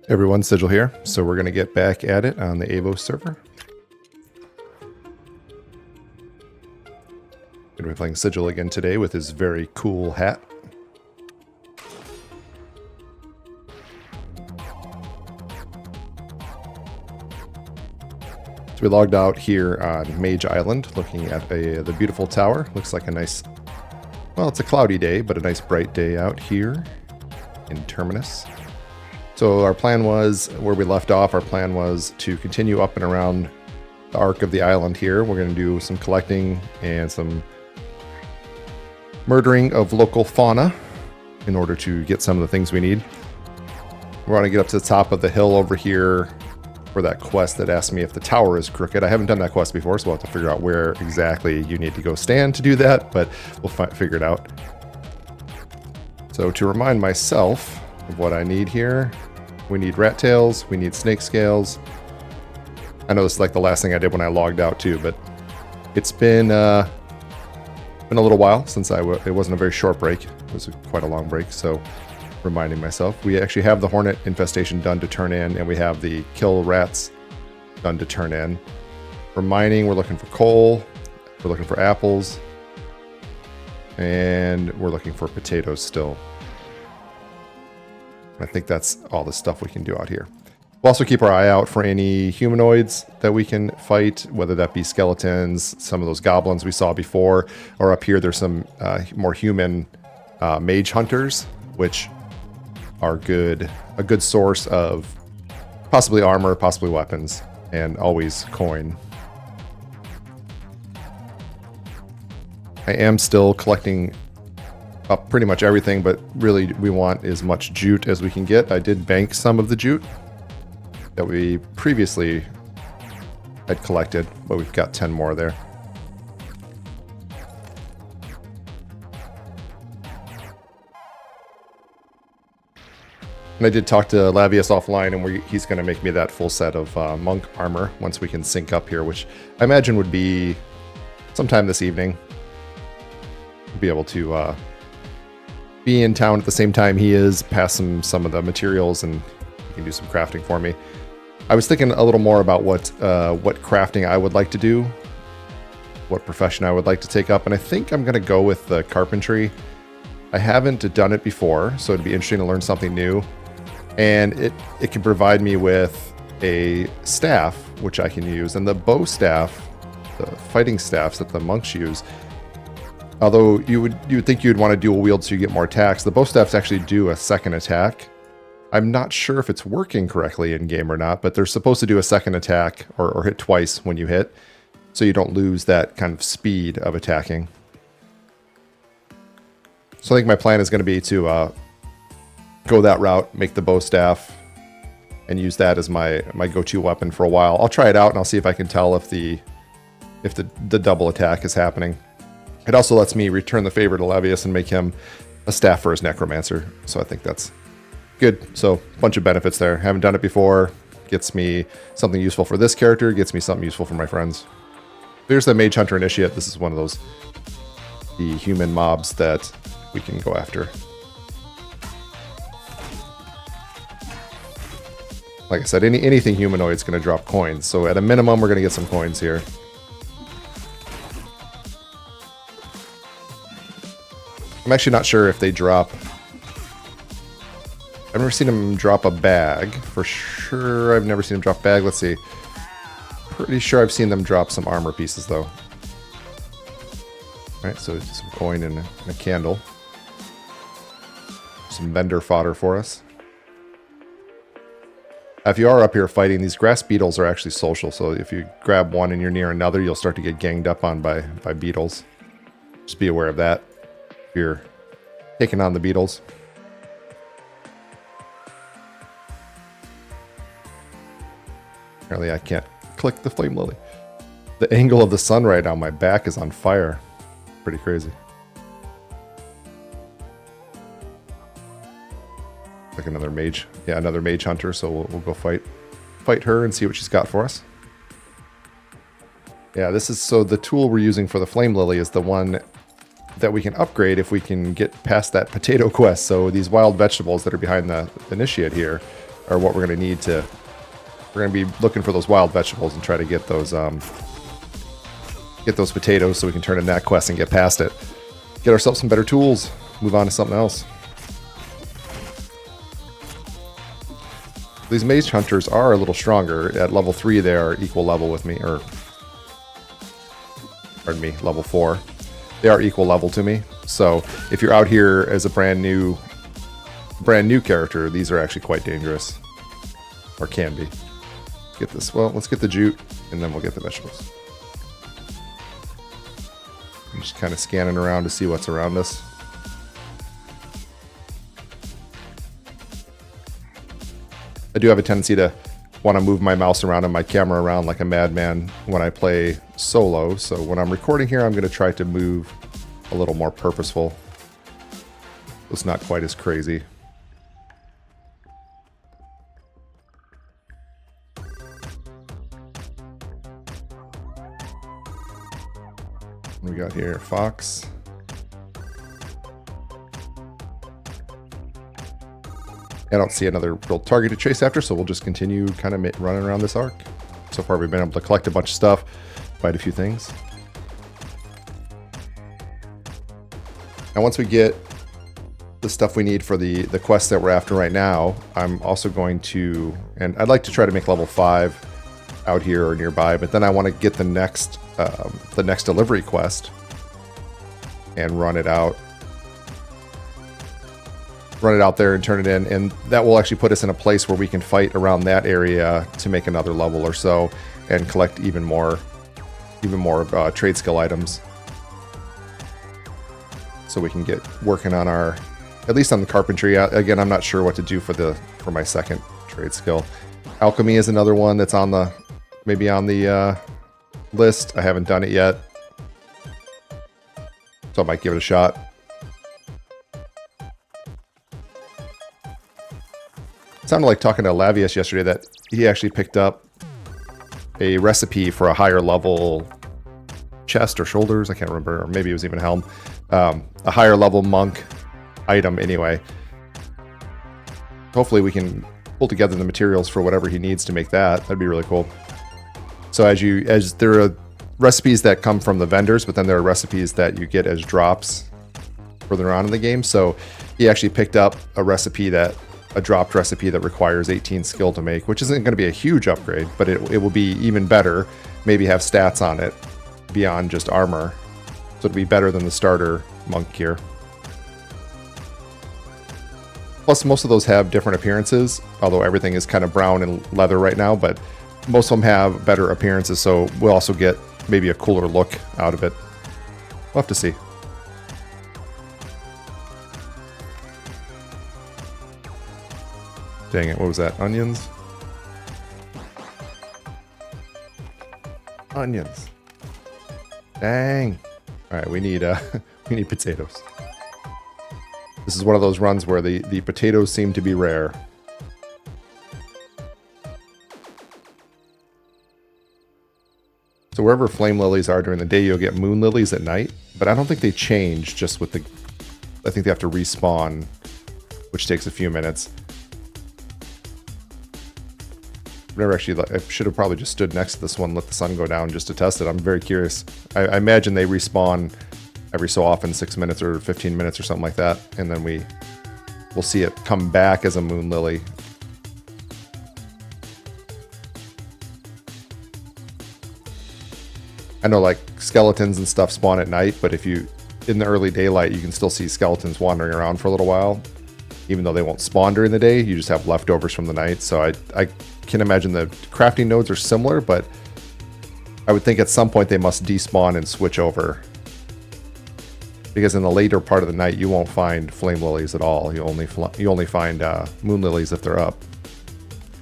Everyone, Sigil here. So we're going to get back at it on the Avos server. Going to be playing Sigil again today with his very cool hat. So we logged out here on Mage Island, looking at the beautiful tower. Looks like a nice, well, it's a cloudy day, but a nice bright day out here in Terminus. So our plan was, where we left off, our plan was to continue up and around the arc of the island here. We're going to do some collecting and some murdering of local fauna in order to get some of the things we need. We want to get up to the top of the hill over here for that quest that asked me if the tower is crooked. I haven't done that quest before, so we'll have to figure out where exactly you need to go stand to do that, but we'll figure it out. So to remind myself of what I need here, we need rat tails, we need snake scales. I know this is like the last thing I did when I logged out too, but it's been a little while since it wasn't a very short break. It was quite a long break, so reminding myself. We actually have the hornet infestation done to turn in, and we have the kill rats done to turn in. For mining, we're looking for coal, we're looking for apples, and we're looking for potatoes still. I think that's all the stuff we can do out here. We'll also keep our eye out for any humanoids that we can fight, whether that be skeletons, some of those goblins we saw before, or up here there's some more human mage hunters, which are a good source of possibly armor, possibly weapons, and always coin. I am still collecting up pretty much everything, but really we want as much jute as we can get. I did bank some of the jute that we previously had collected, but we've got 10 more there. And I did talk to Lavius offline, and he's going to make me that full set of monk armor once we can sync up here, which I imagine would be sometime this evening. We'll be able to be in town at the same time he is, pass him some of the materials, and he can do some crafting for me. I was thinking a little more about what crafting I would like to do, what profession I would like to take up, and I think I'm going to go with the carpentry. I haven't done it before, so it'd be interesting to learn something new. And it can provide me with a staff, which I can use. And the bow staff, the fighting staffs that the monks use, although you would think you'd want to dual wield so you get more attacks, the bow staffs actually do a second attack. I'm not sure if it's working correctly in game or not, but they're supposed to do a second attack or hit twice when you hit, so you don't lose that kind of speed of attacking. So I think my plan is going to be to go that route, make the bow staff, and use that as my go-to weapon for a while. I'll try it out and I'll see if I can tell if the double attack is happening. It also lets me return the favor to Lavius and make him a staff for his necromancer. So I think that's good. So a bunch of benefits there. Haven't done it before. Gets me something useful for this character. Gets me something useful for my friends. There's the Mage Hunter Initiate. This is one of those the human mobs that we can go after. Like I said, anything humanoid is going to drop coins. So at a minimum, we're going to get some coins here. I'm actually not sure if they drop. I've never seen them drop a bag. For sure, I've never seen them drop a bag. Let's see. Pretty sure I've seen them drop some armor pieces, though. Alright, so some coin and a candle. Some vendor fodder for us. If you are up here fighting, these grass beetles are actually social, so if you grab one and you're near another, you'll start to get ganged up on by beetles. Just be aware of that if you're taking on the beetles. Apparently I can't click the flame lily. The angle of the sun right now, my back is on fire. Pretty crazy. Like another mage. Yeah, another mage hunter, so we'll go fight her and see what she's got for us. Yeah, this is, so the tool we're using for the flame lily is the one that we can upgrade if we can get past that potato quest. So these wild vegetables that are behind the initiate here are what we're going to need to... We're going to be looking for those wild vegetables and try to get those potatoes so we can turn in that quest and get past it. Get ourselves some better tools. Move on to something else. These mage hunters are a little stronger. At level 3, they are equal level with me, or... Pardon me, level 4. They are equal level to me. So if you're out here as a brand new character, these are actually quite dangerous. Or can be. Get this. Well, let's get the jute, and then we'll get the vegetables. I'm just kind of scanning around to see what's around us. I do have a tendency to want to move my mouse around and my camera around like a madman when I play solo, so when I'm recording here, I'm going to try to move a little more purposeful. It's not quite as crazy. What we got here? Fox. I don't see another real target to chase after, so we'll just continue kind of running around this arc. So far we've been able to collect a bunch of stuff, fight a few things. Now once we get the stuff we need for the quest that we're after right now, I'm also going to, and I'd like to try to make level 5 out here or nearby, but then I want to get the next delivery quest and run it out there and turn it in, and that will actually put us in a place where we can fight around that area to make another level or so and collect even more trade skill items, so we can get working on our, at least on the carpentry. Again, I'm not sure what to do for my second trade skill. Alchemy is another one that's on the list. I haven't done it yet, so I might give it a shot. It sounded like talking to Lavius yesterday that he actually picked up a recipe for a higher level chest or shoulders. I can't remember, or maybe it was even helm. A higher level monk item anyway. Hopefully we can pull together the materials for whatever he needs to make that. That'd be really cool. So as there are recipes that come from the vendors, but then there are recipes that you get as drops further on in the game. So he actually picked up a dropped recipe that requires 18 skill to make, which isn't going to be a huge upgrade, but it will be even better. Maybe have stats on it beyond just armor, so it'll be better than the starter monk gear. Plus, most of those have different appearances, although everything is kind of brown and leather right now, but most of them have better appearances, so we'll also get maybe a cooler look out of it. We'll have to see. Dang it, what was that? Onions? Onions. Dang. Alright, we need potatoes. This is one of those runs where the potatoes seem to be rare. So wherever flame lilies are during the day, you'll get moon lilies at night, but I don't think they change just with I think they have to respawn, which takes a few minutes. Never actually, I should have probably just stood next to this one, let the sun go down just to test it. I'm very curious. I imagine they respawn every so often, 6 minutes or 15 minutes or something like that, and then we'll see it come back as a moon lily. I know like skeletons and stuff spawn at night, but if you, in the early daylight, you can still see skeletons wandering around for a little while. Even though they won't spawn during the day, you just have leftovers from the night. So I can imagine the crafting nodes are similar, but I would think at some point they must despawn and switch over. Because in the later part of the night, you won't find flame lilies at all. You only find moon lilies if they're up.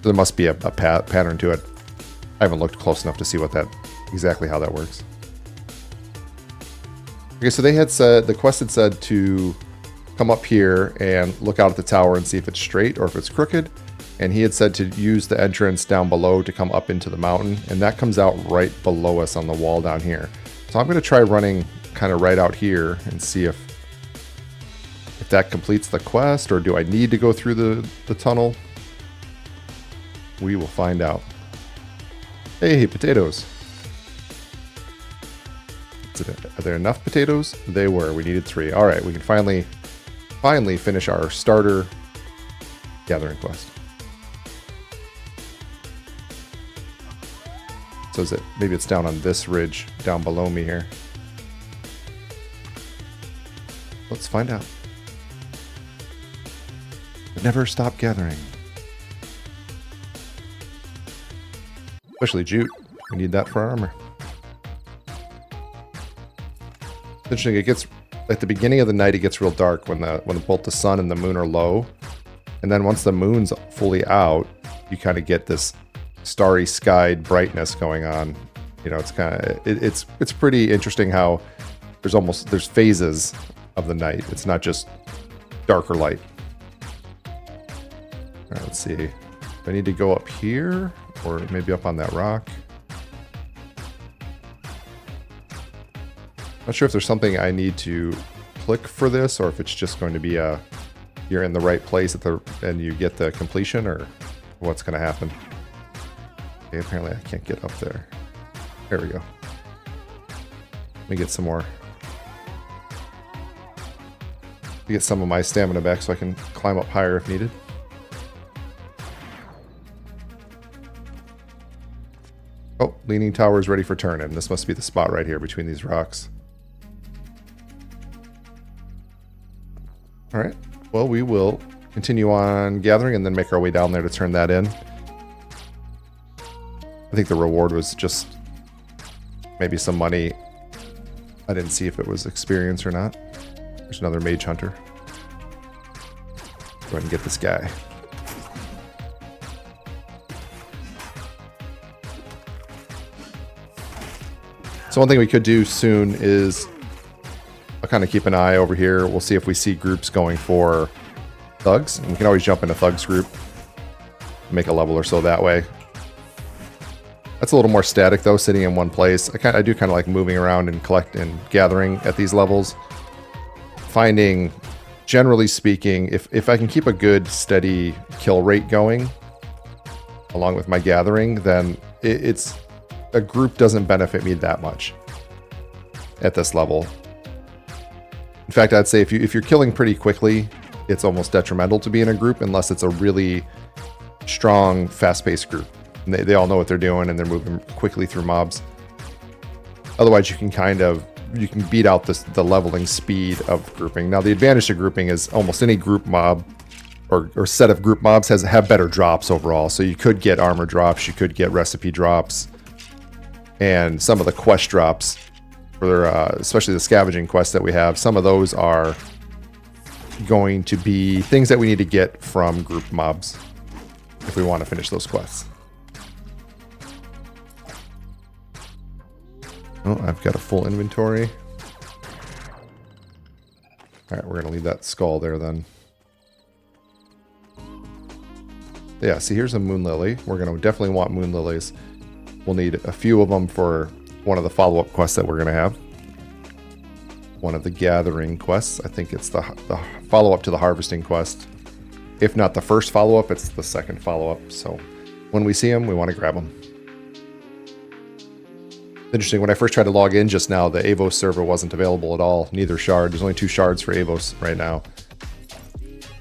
So there must be a pattern to it. I haven't looked close enough to see exactly how that works. Okay, so they had said, the quest had said to come up here and look out at the tower and see if it's straight or if it's crooked. And he had said to use the entrance down below to come up into the mountain. And that comes out right below us on the wall down here. So I'm going to try running kind of right out here and see if that completes the quest, or do I need to go through the tunnel? We will find out. Hey, potatoes. Are there enough potatoes? They were. We needed 3. All right, we can finally finish our starter gathering quest. So is it, maybe it's down on this ridge down below me here. Let's find out. But never stop gathering. Especially jute. We need that for armor. It's interesting, it gets at the beginning of the night it gets real dark when both the sun and the moon are low. And then once the moon's fully out, you kind of get this starry skied brightness going on. You know, it's kind of it's pretty interesting how there's phases of the night. It's not just dark or light. All right, let's see. Do I need to go up here or maybe up on that rock? Not sure if there's something I need to click for this or if it's just going to be you're in the right place and you get the completion, or what's going to happen. Okay, apparently I can't get up there. There we go. Let me get some more. Let me get some of my stamina back so I can climb up higher if needed. Oh, Leaning Tower is ready for turn-in. This must be the spot right here between these rocks. All right. Well, we will continue on gathering and then make our way down there to turn that in. I think the reward was just maybe some money. I didn't see if it was experience or not. There's another mage hunter. Go ahead and get this guy. So one thing we could do soon is I'll kind of keep an eye over here. We'll see if we see groups going for thugs. And we can always jump in a thugs group. Make a level or so that way. That's a little more static though, sitting in one place. I do kind of like moving around and gathering at these levels. Finding, generally speaking, if I can keep a good steady kill rate going along with my gathering, then a group doesn't benefit me that much at this level. In fact, I'd say if you're killing pretty quickly, it's almost detrimental to be in a group unless it's a really strong, fast-paced group. And they all know what they're doing and they're moving quickly through mobs. Otherwise, you can beat out the leveling speed of grouping. Now, the advantage to grouping is almost any group mob or set of group mobs have better drops overall. So you could get armor drops, you could get recipe drops, and some of the quest drops, for especially the scavenging quests that we have, some of those are going to be things that we need to get from group mobs if we want to finish those quests. Oh, I've got a full inventory. Alright, we're going to leave that skull there then. Yeah, see, here's a moon lily. We're going to definitely want moon lilies. We'll need a few of them for one of the follow-up quests that we're going to have. One of the gathering quests. I think it's the follow-up to the harvesting quest. If not the first follow-up, it's the second follow-up. So when we see them, we want to grab them. Interesting, when I first tried to log in just now, the Avos server wasn't available at all. Neither shard. There's only 2 shards for Avos right now.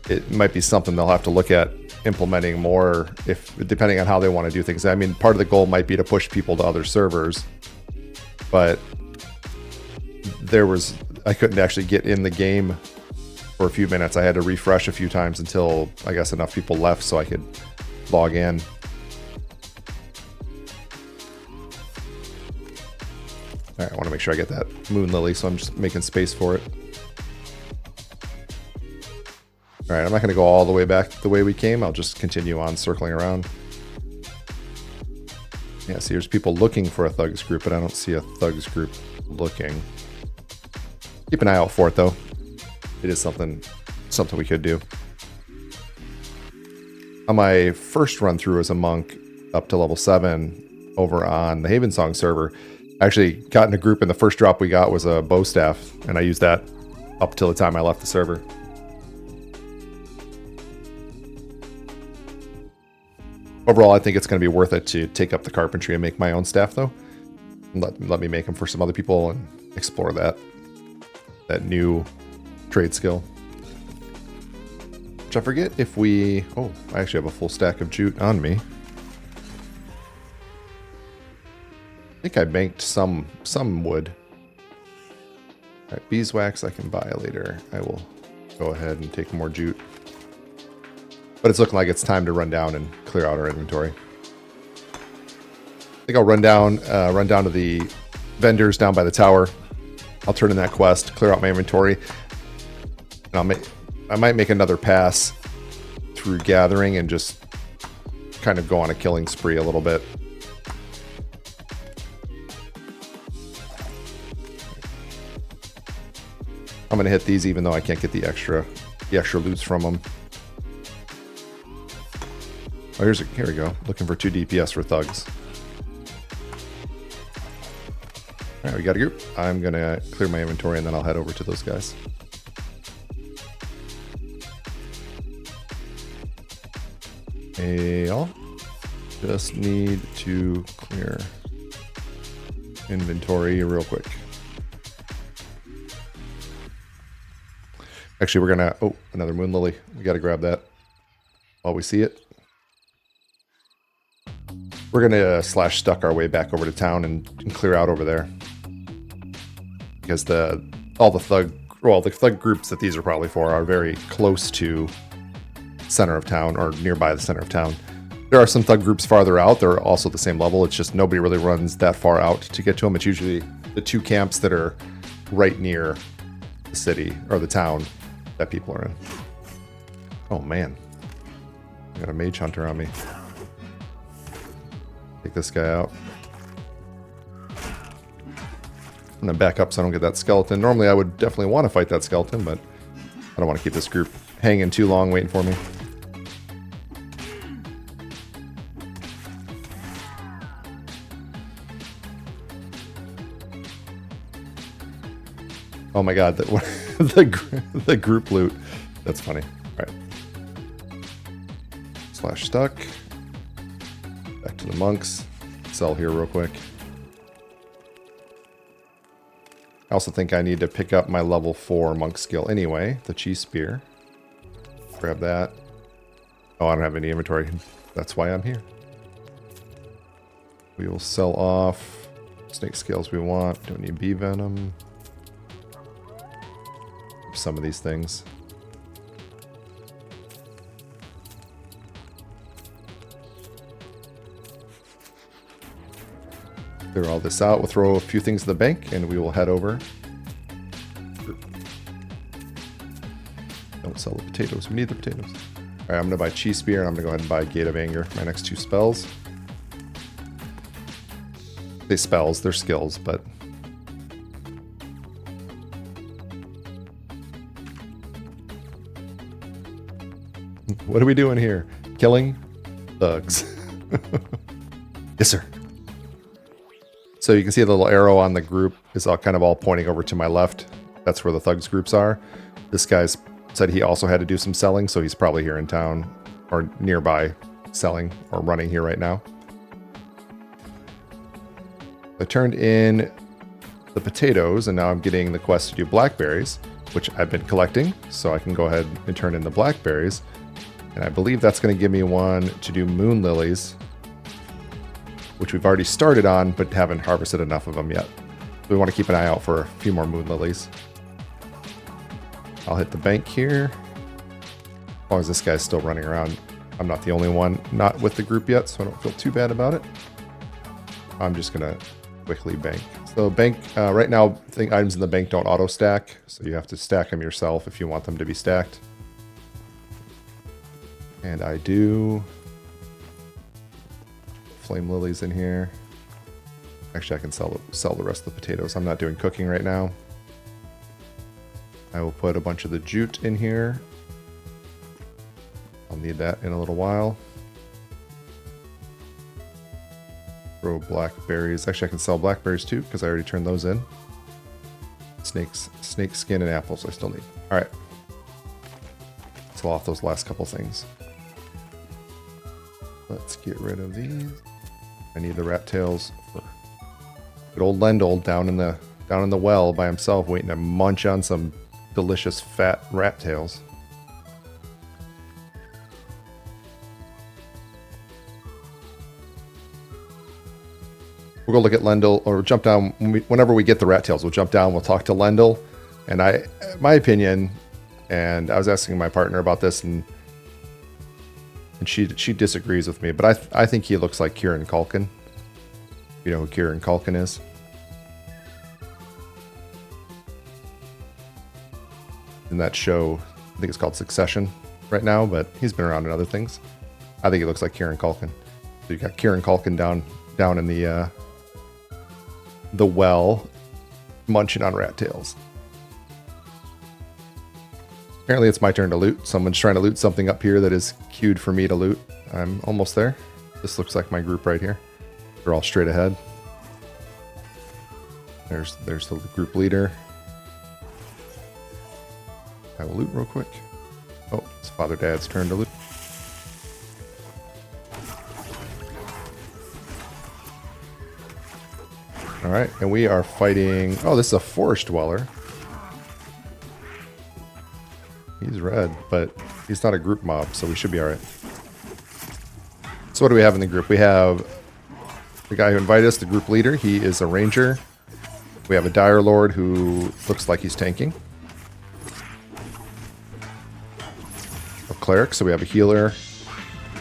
It might be something they'll have to look at implementing more, depending on how they want to do things. I mean, part of the goal might be to push people to other servers, but I couldn't actually get in the game for a few minutes. I had to refresh a few times until I guess enough people left so I could log in. All right, I want to make sure I get that moon lily, so I'm just making space for it. All right, I'm not going to go all the way back the way we came. I'll just continue on circling around. Yeah, see, there's people looking for a thugs group, but I don't see a thugs group looking. Keep an eye out for it, though. It is something we could do. On my first run through as a monk up to level 7 over on the Havensong server, I actually got in a group, and the first drop we got was a bow staff, and I used that up till the time I left the server. Overall, I think it's going to be worth it to take up the carpentry and make my own staff, though. And let me make them for some other people and explore that new trade skill. Which I forget if we... Oh, I actually have a full stack of jute on me. I think I banked some wood. Alright, beeswax I can buy later. I will go ahead and take more jute. But it's looking like it's time to run down and clear out our inventory. I think I'll run down to the vendors down by the tower. I'll turn in that quest, clear out my inventory. And I might make another pass through gathering and just kind of go on a killing spree a little bit. I'm gonna hit these even though I can't get the extra loots from them. Oh, here we go. Looking for 2 DPS for thugs. All right, we got a group. I'm gonna clear my inventory and then I'll head over to those guys. Hey, y'all. Just need to clear inventory real quick. Actually, we're gonna... Oh, another moon lily. We gotta grab that while we see it. We're gonna slash stuck our way back over to town and clear out over there. Because all the thug groups that these are probably for are very close to center of town or nearby the center of town. There are some thug groups farther out. They're also the same level. It's just nobody really runs that far out to get to them. It's usually the 2 camps that are right near the city or the town that people are in. Oh man, I got a mage hunter on me. Take this guy out. I'm gonna back up so I don't get that skeleton. Normally I would definitely want to fight that skeleton, but I don't want to keep this group hanging too long waiting for me. Oh my god, the group loot. That's funny. All right. Slash stuck. Back to the monks. Sell here real quick. I also think I need to pick up my level 4 monk skill anyway. The cheese spear. Grab that. Oh, I don't have any inventory. That's why I'm here. We will sell off snake scales we want. Don't need bee venom. Some of these things. Clear all this out. We'll throw a few things in the bank and we will head over. Don't sell the potatoes. We need the potatoes. Alright, I'm going to buy Cheese Spear and I'm going to go ahead and buy Gate of Anger. My next 2 spells. They spells, they're skills, but... What are we doing here? Killing thugs. Yes, sir. So you can see the little arrow on the group is all kind of all pointing over to my left. That's where the thugs groups are. This guy's said he also had to do some selling, so he's probably here in town or nearby selling or running here right now. I turned in the potatoes and now I'm getting the quest to do blackberries, which I've been collecting. So I can go ahead and turn in the blackberries. And I believe that's going to give me one to do moon lilies, which we've already started on, but haven't harvested enough of them yet. We want to keep an eye out for a few more moon lilies. I'll hit the bank here. As long as this guy's still running around. I'm not the only one not with the group yet, so I don't feel too bad about it. I'm just going to quickly bank. So bank, right now, items in the bank don't auto stack, so you have to stack them yourself if you want them to be stacked. And I do. Flame lilies in here. Actually, I can sell the rest of the potatoes. I'm not doing cooking right now. I will put a bunch of the jute in here. I'll need that in a little while. Throw blackberries. Actually, I can sell blackberries too because I already turned those in. Snake skin and apples I still need. All right. Sell off those last couple things. Let's get rid of these. I need the rat tails for good old Lendl down in the well by himself, waiting to munch on some delicious fat rat tails. We'll go look at Lendl, or jump down whenever we get the rat tails. We'll jump down. We'll talk to Lendl, and my opinion, and I was asking my partner about this, and she disagrees with me, but I think he looks like Kieran Culkin. You know who Kieran Culkin is? In that show, I think it's called Succession right now, but he's been around in other things. I think he looks like Kieran Culkin. So you got Kieran Culkin down in the well, munching on rat tails. Apparently it's my turn to loot. Someone's trying to loot something up here that is queued for me to loot. I'm almost there. This looks like my group right here. They're all straight ahead. There's the group leader. I will loot real quick. Oh, it's Father Dad's turn to loot. Alright, and we are fighting... Oh, this is a forest dweller. He's red, but he's not a group mob, so we should be alright. So what do we have in the group? We have the guy who invited us, the group leader. He is a ranger. We have a dire lord who looks like he's tanking. A cleric, so we have a healer.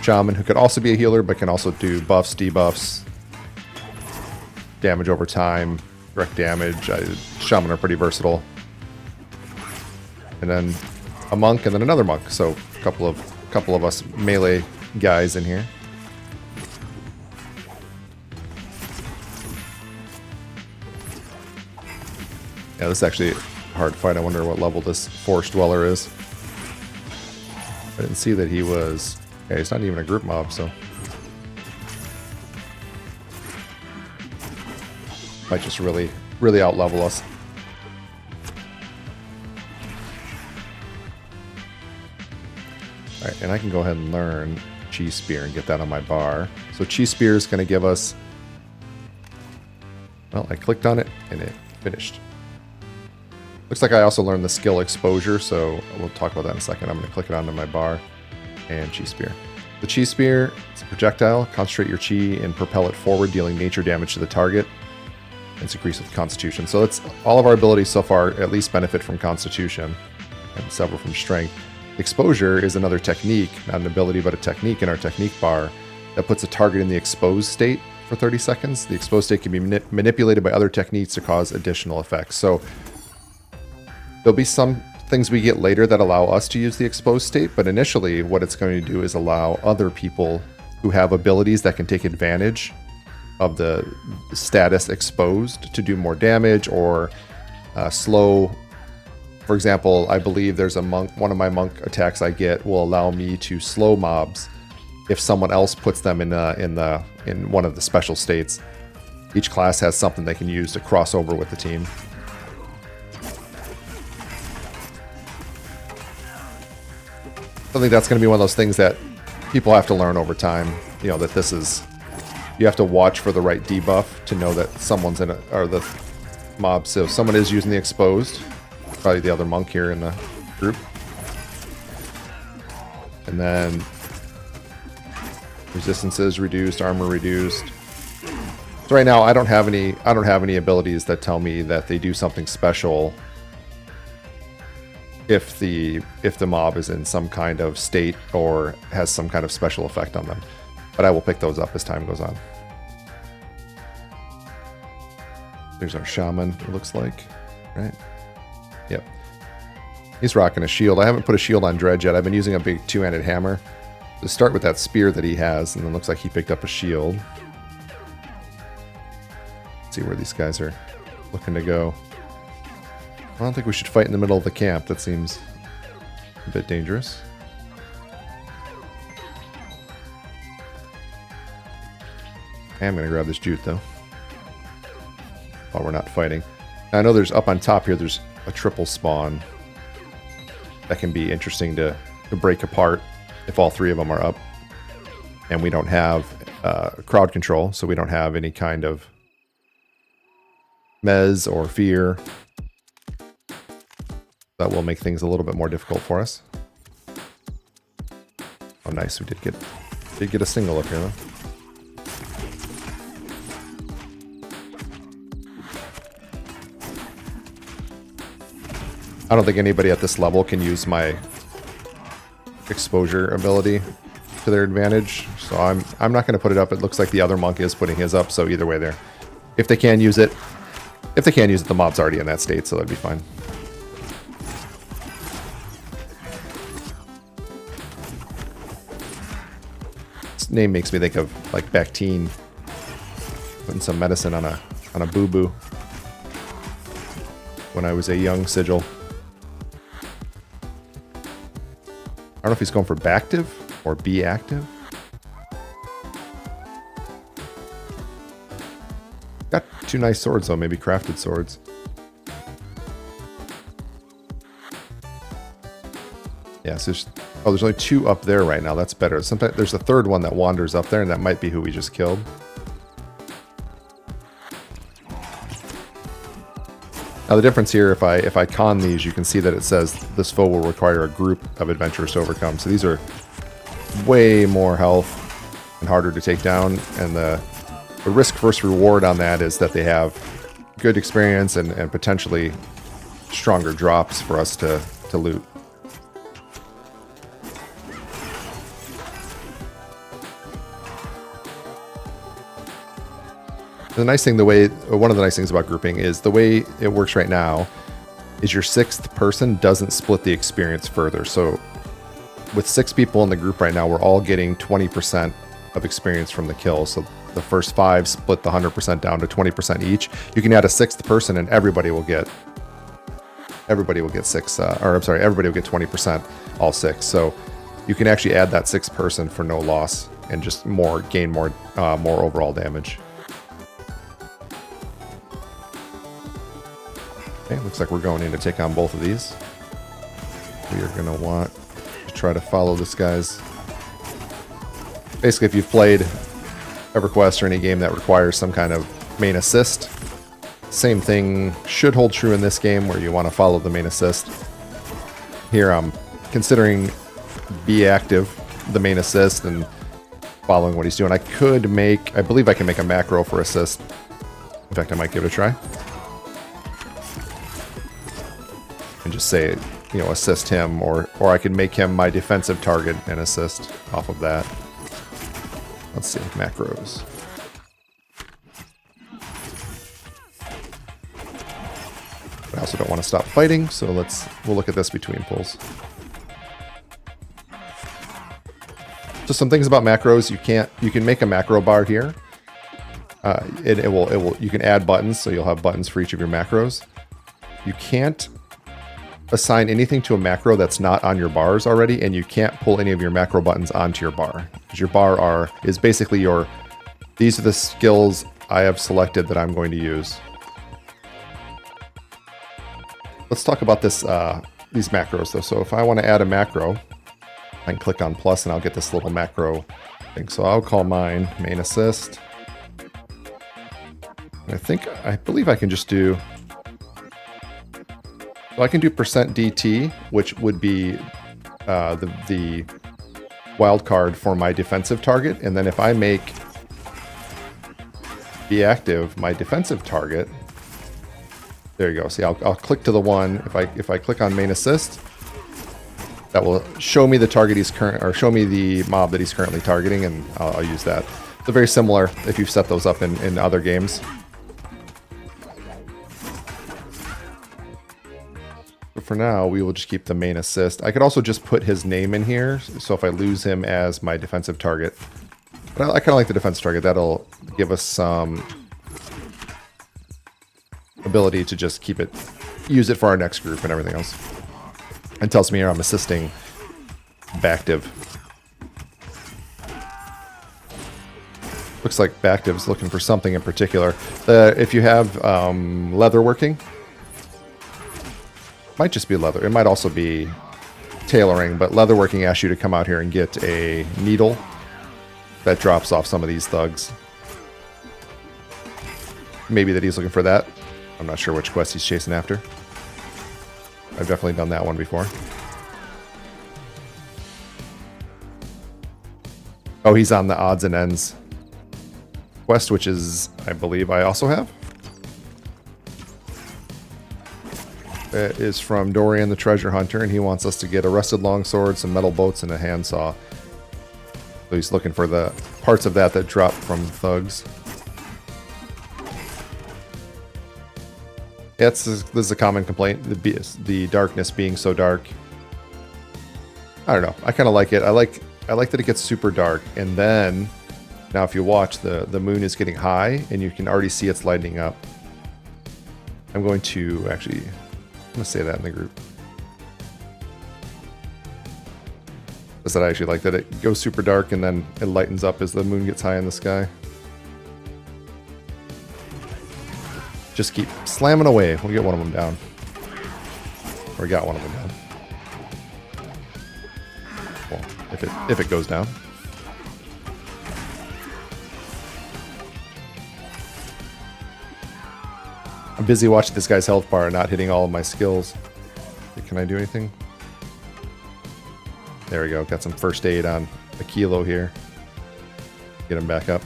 Shaman, who could also be a healer, but can also do buffs, debuffs, damage over time, direct damage. Shaman are pretty versatile. And then a monk, and then another monk. So a couple of us melee guys in here. Yeah, this is actually a hard fight. I wonder what level this forest dweller is. I didn't see that he was... Yeah, he's not even a group mob, so... Might just really out-level us. Alright, and I can go ahead and learn Chi Spear and get that on my bar. So Chi Spear is going to give us... Well, I clicked on it, and it finished. Looks like I also learned the skill Exposure, so we'll talk about that in a second. I'm going to click it onto my bar, and Chi Spear. The Chi Spear, it's a projectile. Concentrate your Chi and propel it forward, dealing nature damage to the target. It's increased with Constitution. So that's all of our abilities so far at least benefit from Constitution, and several from Strength. Exposure is another technique, not an ability, but a technique in our technique bar that puts a target in the exposed state for 30 seconds. The exposed state can be manipulated by other techniques to cause additional effects. So there'll be some things we get later that allow us to use the exposed state, but initially what it's going to do is allow other people who have abilities that can take advantage of the status exposed to do more damage or slow. For example, I believe there's a monk, one of my monk attacks I get will allow me to slow mobs if someone else puts them in one of the special states. Each class has something they can use to cross over with the team. I think that's going to be one of those things that people have to learn over time. You know, that this is... You have to watch for the right debuff to know that someone's in it, or the mob. So if someone is using the exposed, probably the other monk here in the group. And then resistance is reduced, armor reduced. So right now I don't have any abilities that tell me that they do something special if the mob is in some kind of state or has some kind of special effect on them. But I will pick those up as time goes on. There's our shaman, it looks like, right? Yep. He's rocking a shield. I haven't put a shield on Dredge yet. I've been using a big two-handed hammer to start with that spear that he has, and then looks like he picked up a shield. Let's see where these guys are looking to go. I don't think we should fight in the middle of the camp. That seems a bit dangerous. I am going to grab this jute, though, while we're not fighting. Now, I know there's up on top here, there's a triple spawn that can be interesting to break apart if all three of them are up. And we don't have crowd control, so we don't have any kind of mez or fear. That will make things a little bit more difficult for us. Oh, nice. We did get a single up here, though. I don't think anybody at this level can use my exposure ability to their advantage, so I'm not going to put it up. It looks like the other monk is putting his up, so either way there. If they can use it, the mob's already in that state, so that'd be fine. This name makes me think of like Bactine, putting some medicine on a boo-boo when I was a young Sigil. I don't know if he's going for Bactive or Be Active. Got two nice swords though, maybe crafted swords. Yeah, so there's only two up there right now. That's better. Sometimes there's a third one that wanders up there, and that might be who we just killed. Now the difference here, if I con these, you can see that it says this foe will require a group of adventurers to overcome. So these are way more health and harder to take down, and the risk versus reward on that is that they have good experience and potentially stronger drops for us to loot. The nice thing, one of the nice things about grouping is the way it works right now is your sixth person doesn't split the experience further. So with 6 people in the group right now, we're all getting 20% of experience from the kill. So the first 5 split the 100% down to 20% each. You can add a 6th person and everybody will get 6, everybody will get 20%, all 6. So you can actually add that 6th person for no loss and just gain more overall damage. Okay, looks like we're going in to take on both of these. We are going to want to try to follow this guy's... Basically, if you've played EverQuest or any game that requires some kind of main assist, same thing should hold true in this game where you want to follow the main assist. Here I'm considering Be Active, the main assist, and following what he's doing. I believe I can make a macro for assist. In fact, I might give it a try. And just say, assist him, or I can make him my defensive target and assist off of that. Let's see, macros. I also don't want to stop fighting, so we'll look at this between pulls. So some things about macros, you can make a macro bar here. You can add buttons, so you'll have buttons for each of your macros. You can't assign anything to a macro that's not on your bars already, and you can't pull any of your macro buttons onto your bar. Because your bar is basically these are the skills I have selected that I'm going to use. Let's talk about these macros though. So if I want to add a macro, I can click on plus and I'll get this little macro thing. So I'll call mine main assist. And I believe I can just do... So I can do %DT, which would be the wild card for my defensive target. And then if I make Be Active my defensive target, there you go. See, I'll click to the one. If I click on main assist, that will show me the target show me the mob that he's currently targeting, and I'll use that. So very similar if you've set those up in other games. But for now, we will just keep the main assist. I could also just put his name in here, so if I lose him as my defensive target. But I kind of like the defensive target. That'll give us some ability to just use it for our next group and everything else. And tells me here I'm assisting Bactive. Looks like Bactive's looking for something in particular. If you have leatherworking, might just be leather. It might also be tailoring, but leatherworking asks you to come out here and get a needle that drops off some of these thugs. Maybe that he's looking for that. I'm not sure which quest he's chasing after. I've definitely done that one before. Oh, he's on the odds and ends quest, which is, I believe, I also have. It is from Dorian the Treasure Hunter, and he wants us to get a rusted longsword, some metal boats, and a handsaw. So he's looking for the parts of that drop from thugs. Yeah, this is a common complaint, the darkness being so dark. I don't know. I kind of like it. I like that it gets super dark, and then now if you watch, the moon is getting high, and you can already see it's lighting up. I'm going to actually, I'm going to say that in the group. Is that I actually like that it goes super dark and then it lightens up as the moon gets high in the sky. Just keep slamming away. We'll get one of them down. Or got one of them down. Well, if it goes down. I'm busy watching this guy's health bar and not hitting all of my skills. Can I do anything? There we go. Got some first aid on a kilo here. Get him back up.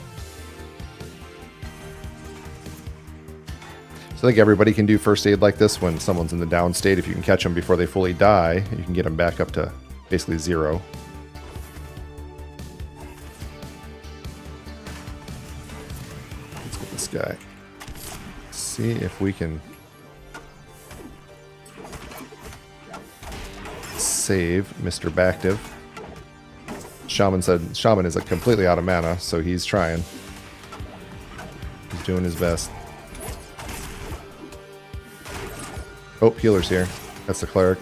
So I think everybody can do first aid like this when someone's in the down state. If you can catch them before they fully die, you can get them back up to basically 0. Let's get this guy. See if we can save Mr. Bactive. Shaman said Shaman is completely out of mana, so he's trying. He's doing his best. Oh, healer's here. That's the cleric.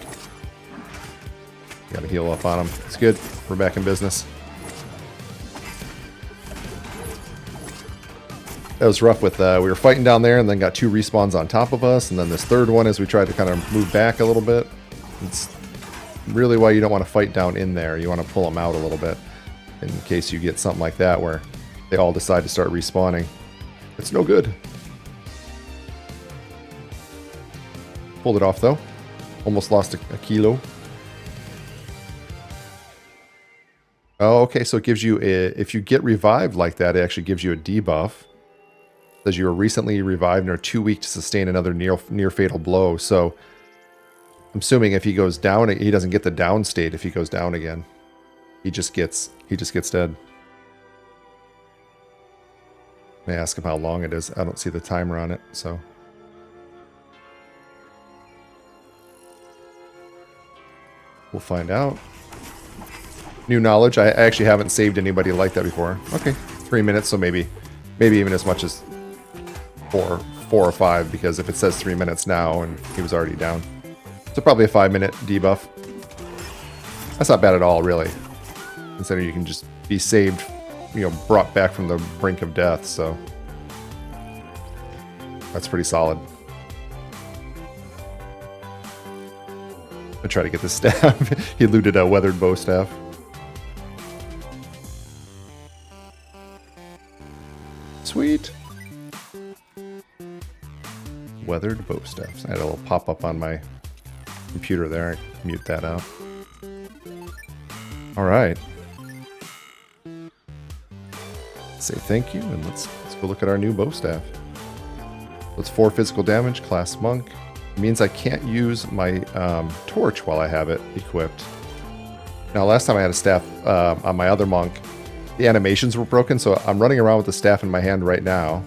Gotta heal up on him. It's good. We're back in business. That was rough with, we were fighting down there and then got 2 respawns on top of us, and then this third one as we tried to kind of move back a little bit. It's really why you don't want to fight down in there. You want to pull them out a little bit in case you get something like that where they all decide to start respawning. It's no good. Pulled it off though. Almost lost a kilo. Oh, okay, so it gives you if you get revived like that, it actually gives you a debuff. It says you were recently revived and are too weak to sustain another near fatal blow. So I'm assuming if he goes down, he doesn't get the down state if he goes down again. He just gets dead. May I ask him how long it is? I don't see the timer on it, so. We'll find out. New knowledge. I actually haven't saved anybody like that before. Okay, 3 minutes, so maybe even as much as four or 5, because if it says 3 minutes now and he was already down. So probably a 5-minute debuff. That's not bad at all, really. Considering you can just be saved, brought back from the brink of death, so. That's pretty solid. I'll try to get the staff. He looted a weathered bow staff. Sweet. Weathered bow staffs. I had a little pop-up on my computer there. I mute that out. Alright. Say thank you, and let's go look at our new bow staff. It's 4 physical damage, class monk. It means I can't use my torch while I have it equipped. Now, last time I had a staff on my other monk, the animations were broken, so I'm running around with the staff in my hand right now.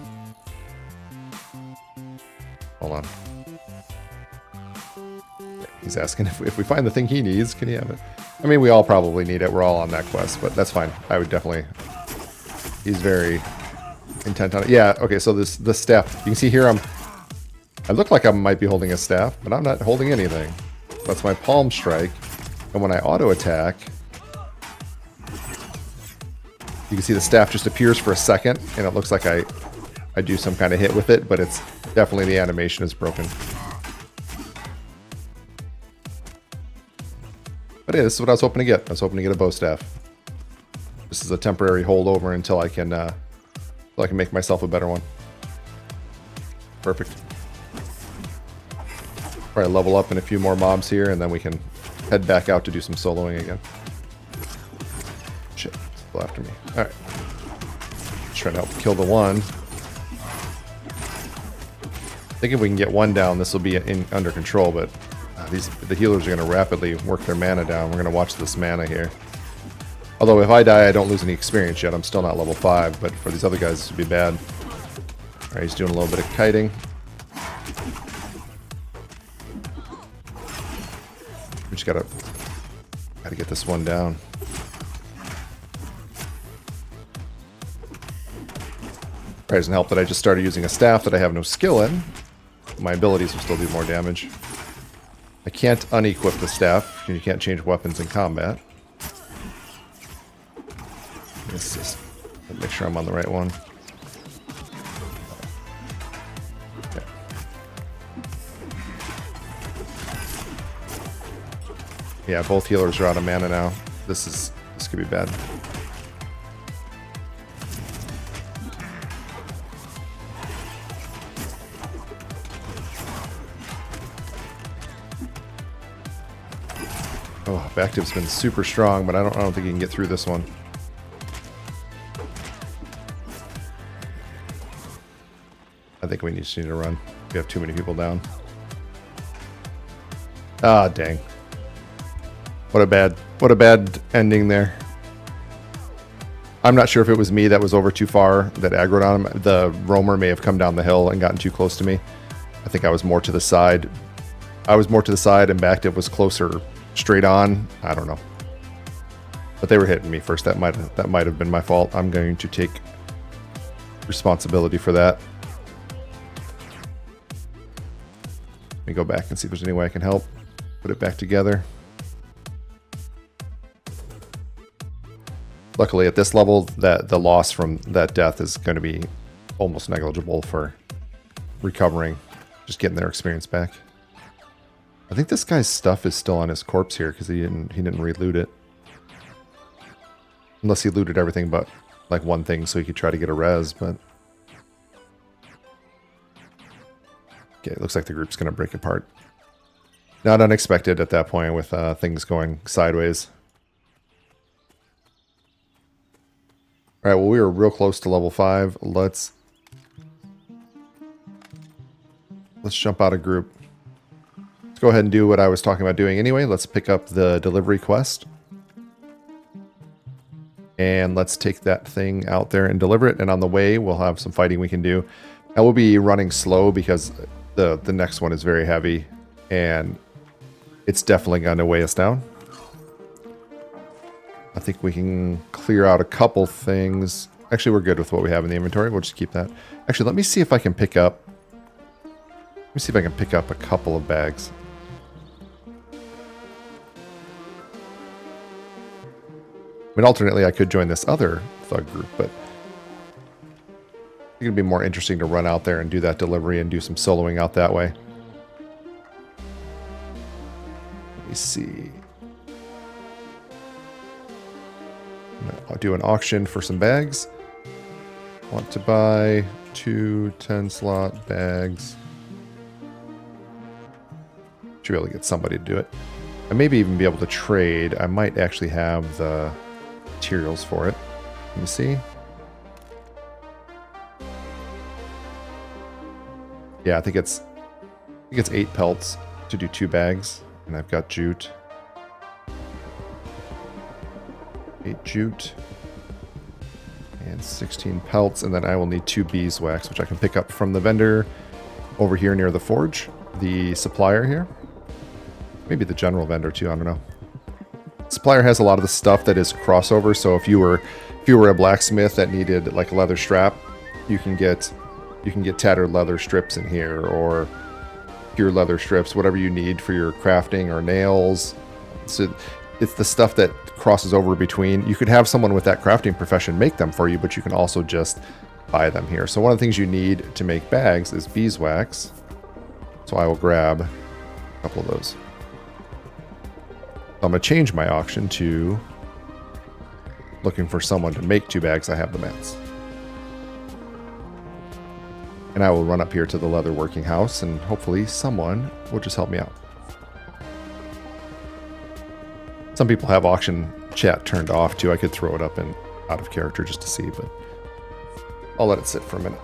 Hold on. He's asking if we find the thing he needs, can he have it? I mean, we all probably need it. We're all on that quest, but that's fine. I would definitely... He's very intent on it. Yeah, okay, so this staff. You can see here I look like I might be holding a staff, but I'm not holding anything. That's my palm strike. And when I auto attack, you can see the staff just appears for a second, and it looks like I do some kind of hit with it, but it's definitely the animation is broken. But yeah, this is what I was hoping to get. I was hoping to get a bow staff. This is a temporary holdover until I can make myself a better one. Perfect. Probably level up in a few more mobs here, and then we can head back out to do some soloing again. Shit, still after me. All right. Trying to help kill the one. I think if we can get one down, this will be under control, but the healers are going to rapidly work their mana down. We're going to watch this mana here. Although if I die, I don't lose any experience yet. I'm still not level 5, but for these other guys, this would be bad. Alright, he's doing a little bit of kiting. We just gotta get this one down. Probably doesn't help that I just started using a staff that I have no skill in. My abilities will still do more damage. I can't unequip the staff. You can't change weapons in combat. Let's just make sure I'm on the right one. Okay. Yeah, both healers are out of mana now. This could be bad. Oh, Bactive's been super strong, but I don't think he can get through this one. I think we just need to run. We have too many people down. Ah, dang. What a bad ending there. I'm not sure if it was me that was over too far that aggroed on him. The roamer may have come down the hill and gotten too close to me. I think I was more to the side. I was more to the side and Bactive was closer straight on. I don't know. But they were hitting me first. That might have been my fault. I'm going to take responsibility for that. Let me go back and see if there's any way I can help. Put it back together. Luckily at this level, the loss from that death is going to be almost negligible for recovering, just getting their experience back. I think this guy's stuff is still on his corpse here because he didn't re-loot it. Unless he looted everything but like one thing so he could try to get a res, but... Okay, it looks like the group's going to break apart. Not unexpected at that point with things going sideways. Alright, well we were real close to level 5. Let's jump out of group. Let's go ahead and do what I was talking about doing anyway. Let's pick up the delivery quest. And let's take that thing out there and deliver it. And on the way, we'll have some fighting we can do. I will be running slow because the next one is very heavy. And it's definitely going to weigh us down. I think we can clear out a couple things. Actually, we're good with what we have in the inventory. We'll just keep that. Actually, let me see if I can pick up... Let me see if I can pick up a couple of bags. I mean, alternately, I could join this other thug group, but... I think it'd be more interesting to run out there and do that delivery and do some soloing out that way. Let me see... I'll do an auction for some bags. Want to buy 2 10-slot bags. Should be able to get somebody to do it. I maybe even be able to trade. I might actually have the materials for it. Let me see. Yeah, I think it's 8 pelts to do 2 bags, and I've got jute. 8 jute and 16 pelts, and then I will need 2 beeswax, which I can pick up from the vendor over here near the forge, the supplier here, maybe the general vendor too. I don't know. Supplier has a lot of the stuff that is crossover, so if you were a blacksmith that needed like a leather strap, you can get tattered leather strips in here, or pure leather strips, whatever you need for your crafting, or nails. So it's the stuff that crosses over between. You could have someone with that crafting profession make them for you, but you can also just buy them here. So one of the things you need to make bags is beeswax. So I will grab a couple of those. I'm going to change my auction to looking for someone to make 2 bags, I have the mats. And I will run up here to the leather working house, and hopefully someone will just help me out. Some people have auction chat turned off too. I could throw it up and out of character just to see, but I'll let it sit for a minute.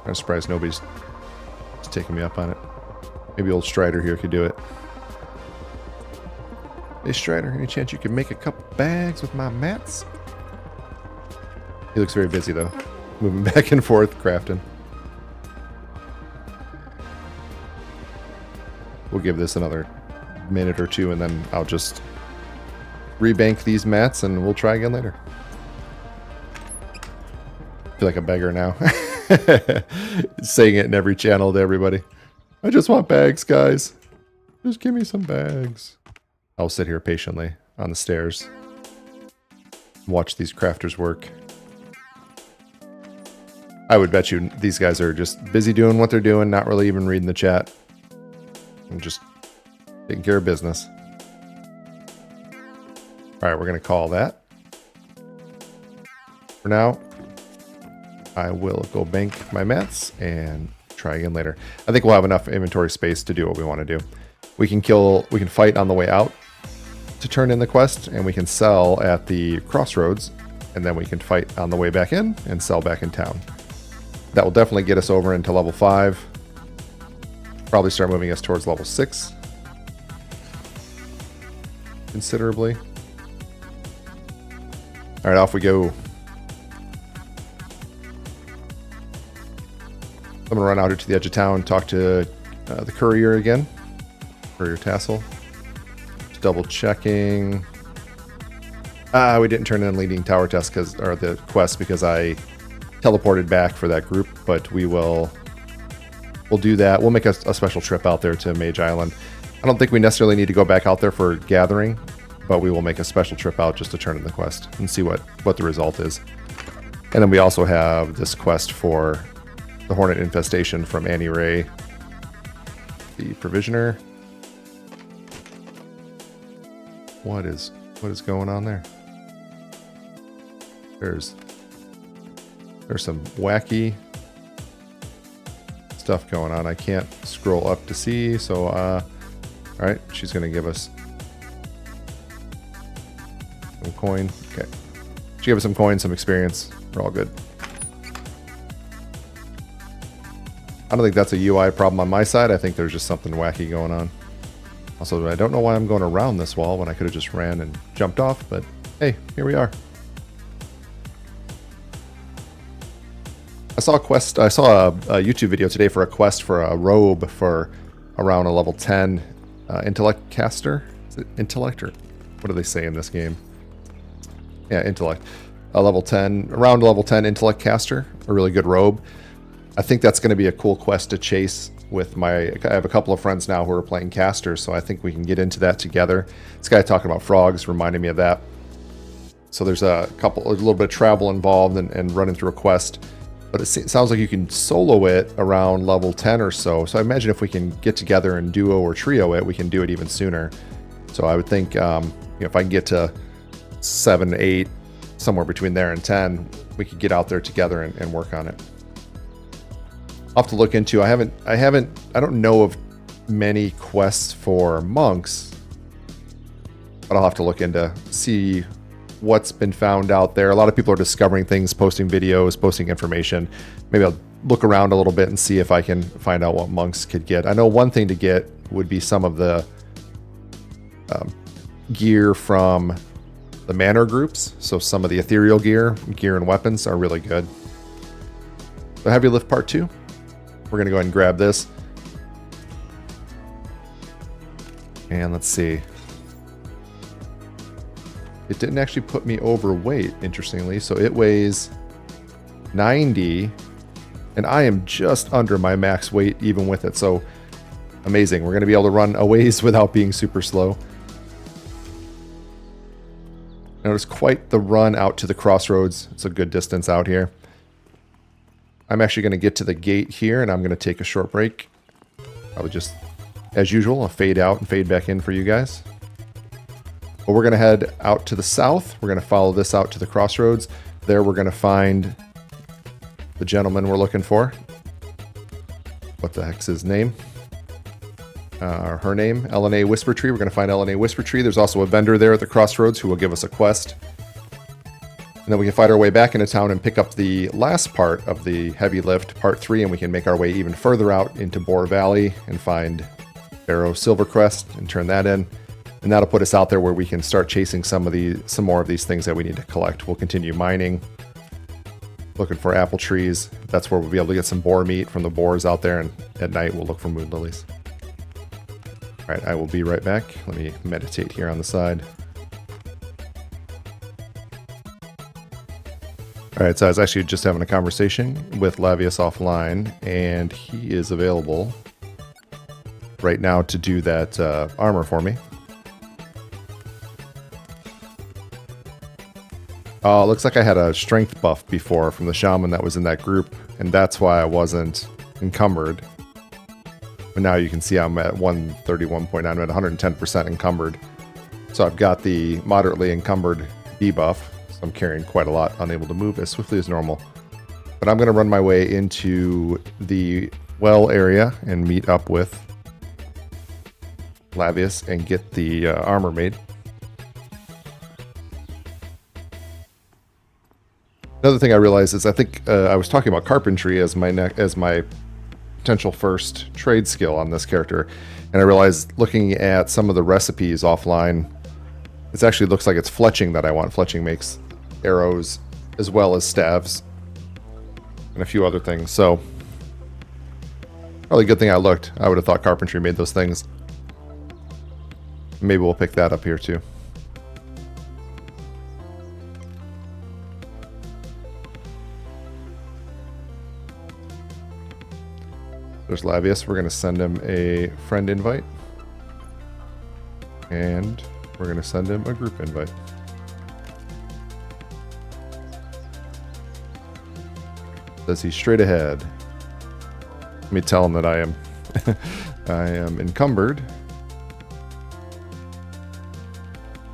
I'm surprised nobody's just taking me up on it. Maybe old Strider here could do it. Hey Strider, any chance you can make a couple bags with my mats? He looks very busy though. Moving back and forth, crafting. We'll give this another minute or two and then I'll just rebank these mats and we'll try again later. I feel like a beggar now. Saying it in every channel to everybody. I just want bags, guys. Just give me some bags. I'll sit here patiently on the stairs. Watch these crafters work. I would bet you these guys are just busy doing what they're doing, not really even reading the chat. And just taking care of business. Alright, we're going to call that. For now, I will go bank my mats and try again later. I think we'll have enough inventory space to do what we want to do. We can fight on the way out to turn in the quest, and we can sell at the crossroads, and then we can fight on the way back in and sell back in town. That will definitely get us over into level 5. Probably start moving us towards level 6. Considerably. Alright, off we go. I'm going to run out here to the edge of town, talk to the courier again. Courier Tassel. Just double checking. We didn't turn in leading tower test or the quest because I teleported back for that group, but we'll do that. We'll make a special trip out there to Mage Island. I don't think we necessarily need to go back out there for gathering, but we will make a special trip out just to turn in the quest and see what the result is. And then we also have this quest for the Hornet Infestation from Annie Ray, the Provisioner. What is going on there? There's some wacky stuff going on. I can't scroll up to see, so alright, she's gonna give us some coin. Okay. She gave us some coin, some experience. We're all good. I don't think that's a UI problem on my side. I think there's just something wacky going on. Also, I don't know why I'm going around this wall when I could have just ran and jumped off, but hey, here we are. I saw a YouTube video today for a quest for a robe for around a level 10 intellect caster. Is it intellect, or what do they say in this game? Yeah, intellect. Around a level 10 intellect caster, a really good robe. I think that's going to be a cool quest to chase with I have a couple of friends now who are playing casters, so I think we can get into that together. This guy talking about frogs reminded me of that. So there's a little bit of travel involved and running through a quest. But it sounds like you can solo it around level 10 or so. So I imagine if we can get together and duo or trio it, we can do it even sooner. So I would think if I can get to 7, 8, somewhere between there and 10, we could get out there together and work on it. I'll have to look into. I don't know of many quests for monks, but I'll have to look into, see what's been found out there. A lot of people are discovering things, posting videos, posting information. Maybe I'll look around a little bit and see if I can find out what monks could get. I know one thing to get would be some of the gear from the manor groups. So some of the ethereal gear and weapons are really good. So heavy lift part 2. We're going to go ahead and grab this. And let's see. It didn't actually put me overweight, interestingly. So it weighs 90, and I am just under my max weight even with it. So amazing. We're going to be able to run a ways without being super slow. Notice quite the run out to the crossroads. It's a good distance out here. I'm actually going to get to the gate here, and I'm going to take a short break. Probably just, as usual, I'll fade out and fade back in for you guys. But we're going to head out to the south. We're going to follow this out to the crossroads. There we're going to find the gentleman we're looking for. What the heck's his name? Her name, LNA Whisper Tree. We're going to find LNA Whisper Tree. There's also a vendor there at the crossroads who will give us a quest. And then we can fight our way back into town and pick up the last part of the heavy lift, part 3, and we can make our way even further out into Boar Valley and find Barrow Silvercrest and turn that in. And that'll put us out there where we can start chasing some more of these things that we need to collect. We'll continue mining, looking for apple trees. That's where we'll be able to get some boar meat from the boars out there, and at night we'll look for moon lilies. All right, I will be right back. Let me meditate here on the side. All right, so I was actually just having a conversation with Lavius offline, and he is available right now to do that armor for me. Looks like I had a strength buff before from the shaman that was in that group, and that's why I wasn't encumbered. But now you can see I'm at 131.9, I'm at 110% encumbered. So I've got the moderately encumbered debuff, so I'm carrying quite a lot, unable to move as swiftly as normal. But I'm going to run my way into the well area and meet up with Lavius and get the armor made. Another thing I realized is I think I was talking about carpentry as my potential first trade skill on this character, and I realized looking at some of the recipes offline, it actually looks like it's fletching that I want. Fletching makes arrows as well as staves and a few other things. So probably a good thing I looked. I would have thought carpentry made those things. Maybe we'll pick that up here too. There's Lavius. We're going to send him a friend invite. And we're going to send him a group invite. Says he's straight ahead. Let me tell him that I am I am encumbered.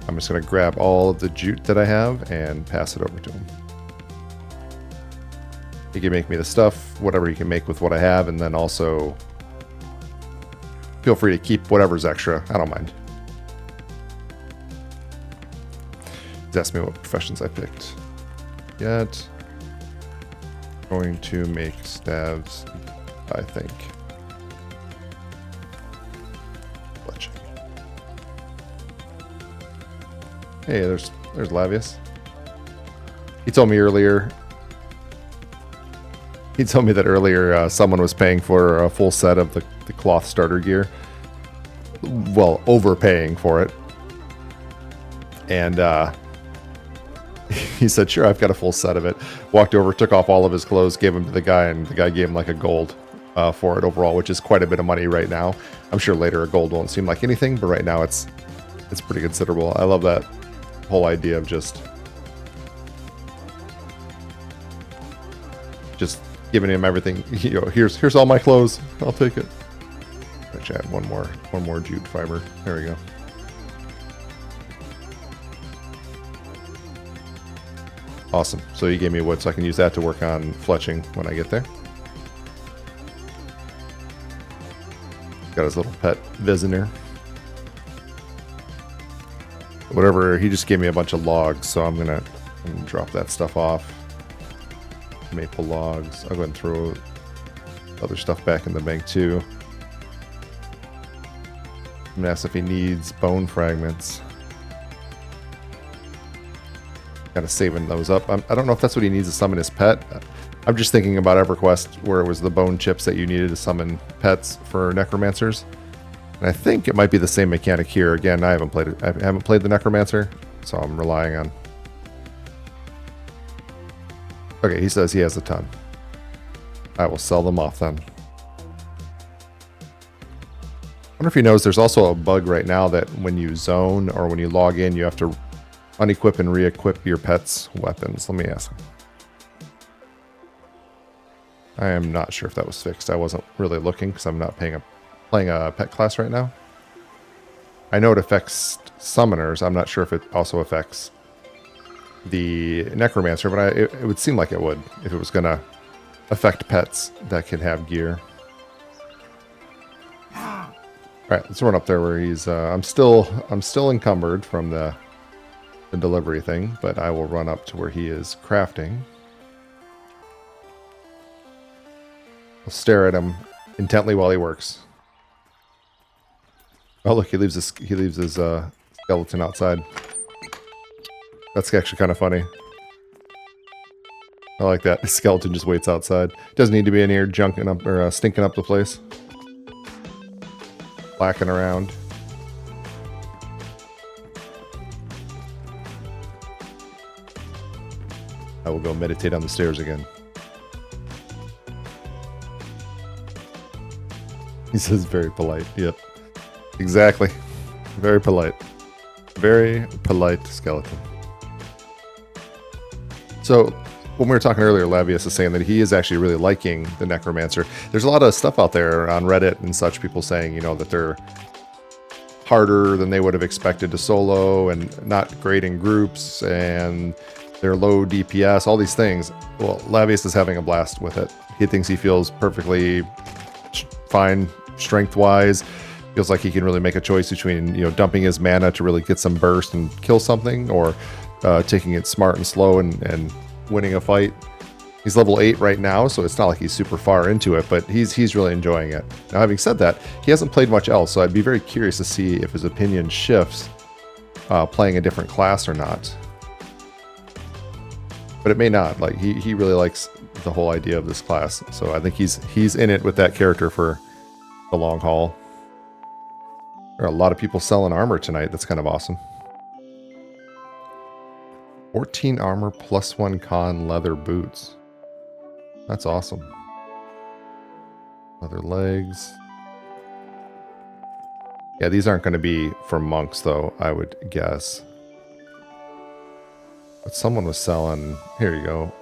I'm just going to grab all of the jute that I have and pass it over to him. He can make me the stuff, whatever he can make with what I have, and then also feel free to keep whatever's extra. I don't mind. He's asked me what professions I picked. Yet. Going to make staves, I think. Fletching. Hey, there's Lavius. He told me earlier. He told me that earlier someone was paying for a full set of the cloth starter gear. Well, overpaying for it. And he said, sure, I've got a full set of it. Walked over, took off all of his clothes, gave them to the guy, and the guy gave him like a gold for it overall, which is quite a bit of money right now. I'm sure later a gold won't seem like anything, but right now it's pretty considerable. I love that whole idea of just giving him everything. You know, here's all my clothes. I'll take it. Actually, add one more jute fiber. There we go. Awesome. So he gave me wood, so I can use that to work on fletching when I get there. Got his little pet Viziner. Whatever, he just gave me a bunch of logs, so I'm gonna drop that stuff off. Maple logs. I'll go ahead and throw other stuff back in the bank too. I'm gonna ask if he needs bone fragments. Kind of saving those up. I don't know if that's what he needs to summon his pet. I'm just thinking about EverQuest, where it was the bone chips that you needed to summon pets for necromancers. And I think it might be the same mechanic here. Again, I haven't played it. I haven't played the necromancer, so I'm relying on. Okay, he says he has a ton. I will sell them off then. I wonder if he knows there's also a bug right now that when you zone or when you log in, you have to unequip and re-equip your pet's weapons. Let me ask him. I am not sure if that was fixed. I wasn't really looking because I'm not playing a pet class right now. I know it affects summoners. I'm not sure if it also affects the necromancer, but it would seem like it would if it was going to affect pets that could have gear. All right, let's run up there where he's. I'm still encumbered from the delivery thing, but I will run up to where he is crafting. I'll stare at him intently while he works. Oh look, he leaves his skeleton outside. That's actually kind of funny. I like that. His skeleton just waits outside. Doesn't need to be in here junking up or stinking up the place. Blacking around. I will go meditate on the stairs again. He says very polite. Yep. Exactly. Very polite. Very polite skeleton. So, when we were talking earlier, Lavius is saying that he is actually really liking the Necromancer. There's a lot of stuff out there on Reddit and such, people saying, you know, that they're harder than they would have expected to solo and not great in groups and they're low DPS, all these things. Well, Lavius is having a blast with it. He thinks he feels perfectly fine strength-wise. Feels like he can really make a choice between, you know, dumping his mana to really get some burst and kill something, or taking it smart and slow and winning a fight. He's level 8 right now, so it's not like he's super far into it, but he's really enjoying it. Now, having said that, he hasn't played much else, so I'd be very curious to see if his opinion shifts playing a different class or not. But it may not. Like, he really likes the whole idea of this class, so I think he's in it with that character for the long haul. There are a lot of people selling armor tonight. That's kind of awesome. 14 armor plus 1 con leather boots. That's awesome. Leather legs. Yeah, these aren't going to be for monks, though, I would guess. But someone was selling... Here you go.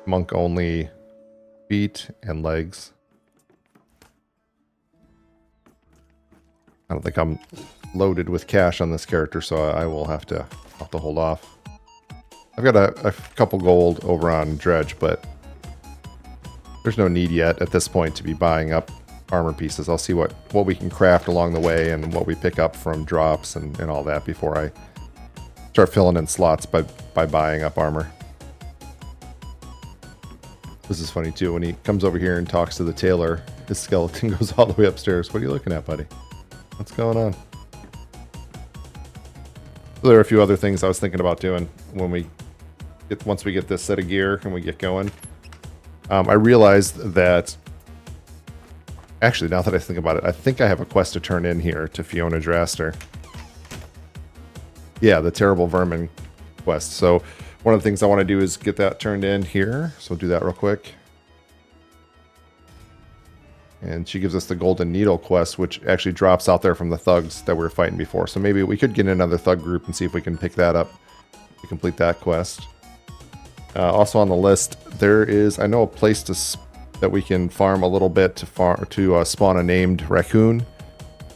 Monk-only feet and legs. I don't think I'm loaded with cash on this character, so I will have to hold off. I've got a couple gold over on Dredge, but there's no need yet at this point to be buying up armor pieces. I'll see what we can craft along the way and what we pick up from drops and all that before I start filling in slots by buying up armor. This is funny too. When he comes over here and talks to the tailor, his skeleton goes all the way upstairs. What are you looking at, buddy? What's going on? There are a few other things I was thinking about doing when once we get this set of gear and we get going. I realized that, actually, now that I think about it, I think I have a quest to turn in here to Fiona Draster. Yeah, the Terrible Vermin quest. So one of the things I want to do is get that turned in here. So we'll do that real quick. And she gives us the Golden Needle quest, which actually drops out there from the thugs that we were fighting before. So maybe we could get in another thug group and see if we can pick that up to complete that quest. Also on the list, there is, I know, a place that we can farm a little bit to spawn a named raccoon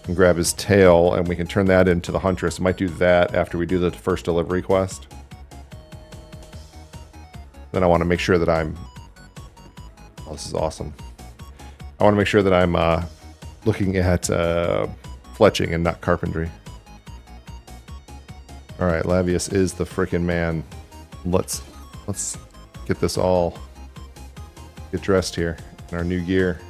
and grab his tail, and we can turn that into the Huntress. Might do that after we do the first delivery quest. Then I want to make sure that I'm... Oh, this is awesome. I want to make sure that I'm looking at fletching and not carpentry. Alright, Lavius is the frickin' man. Let's get this all... get dressed here in our new gear.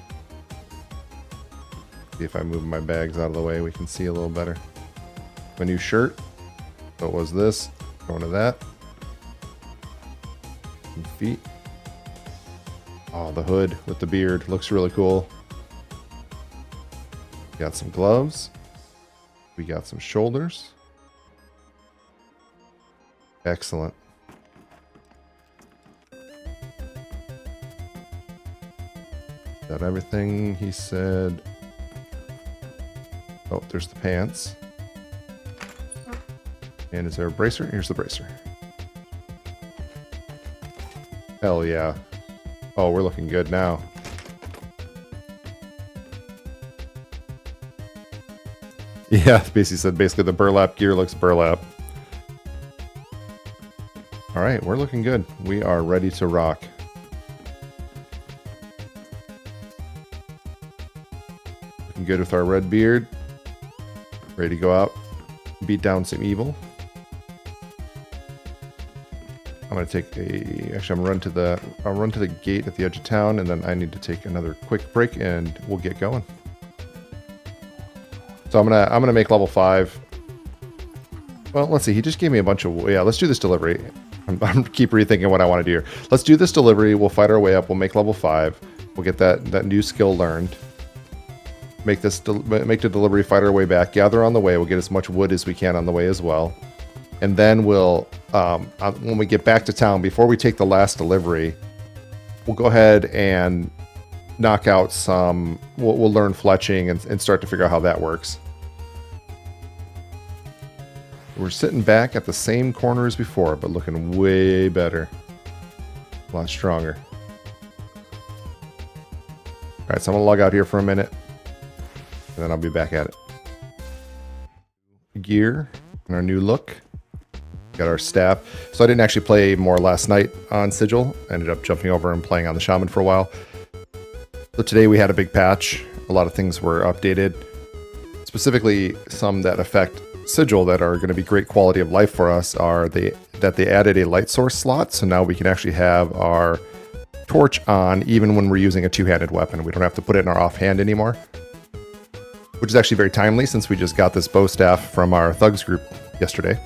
See if I move my bags out of the way, we can see a little better. My new shirt. So it was this. Going to that. And feet. Oh, the hood with the beard looks really cool. Got some gloves. We got some shoulders. Excellent. Got everything he said. Oh, there's the pants. And is there a bracer? Here's the bracer. Hell yeah. Oh, we're looking good now. Yeah, basically the burlap gear looks burlap. All right, we're looking good. We are ready to rock. Looking good with our red beard. Ready to go out, beat down some evil. I'm gonna take a. Actually, I'll run to the gate at the edge of town, and then I need to take another quick break, and we'll get going. So I'm gonna make level 5. Well, let's see. He just gave me a bunch of. Yeah, let's do this delivery. I'm keep rethinking what I want to do here. Let's do this delivery. We'll fight our way up. We'll make level 5. We'll get that new skill learned. Make the delivery, fight our way back, gather on the way. We'll get as much wood as we can on the way as well. And then we'll, when we get back to town, before we take the last delivery, we'll go ahead and knock out some, we'll learn fletching and start to figure out how that works. We're sitting back at the same corner as before, but looking way better. A lot stronger. All right, so I'm gonna log out here for a minute. And then I'll be back at it. Gear and our new look. Got our staff. So I didn't actually play more last night on Sigil. I ended up jumping over and playing on the Shaman for a while. So today we had a big patch. A lot of things were updated. Specifically, some that affect Sigil that are going to be great quality of life for us are that they added a light source slot. So now we can actually have our torch on even when we're using a two-handed weapon. We don't have to put it in our offhand anymore. Which is actually very timely since we just got this bow staff from our thugs group yesterday.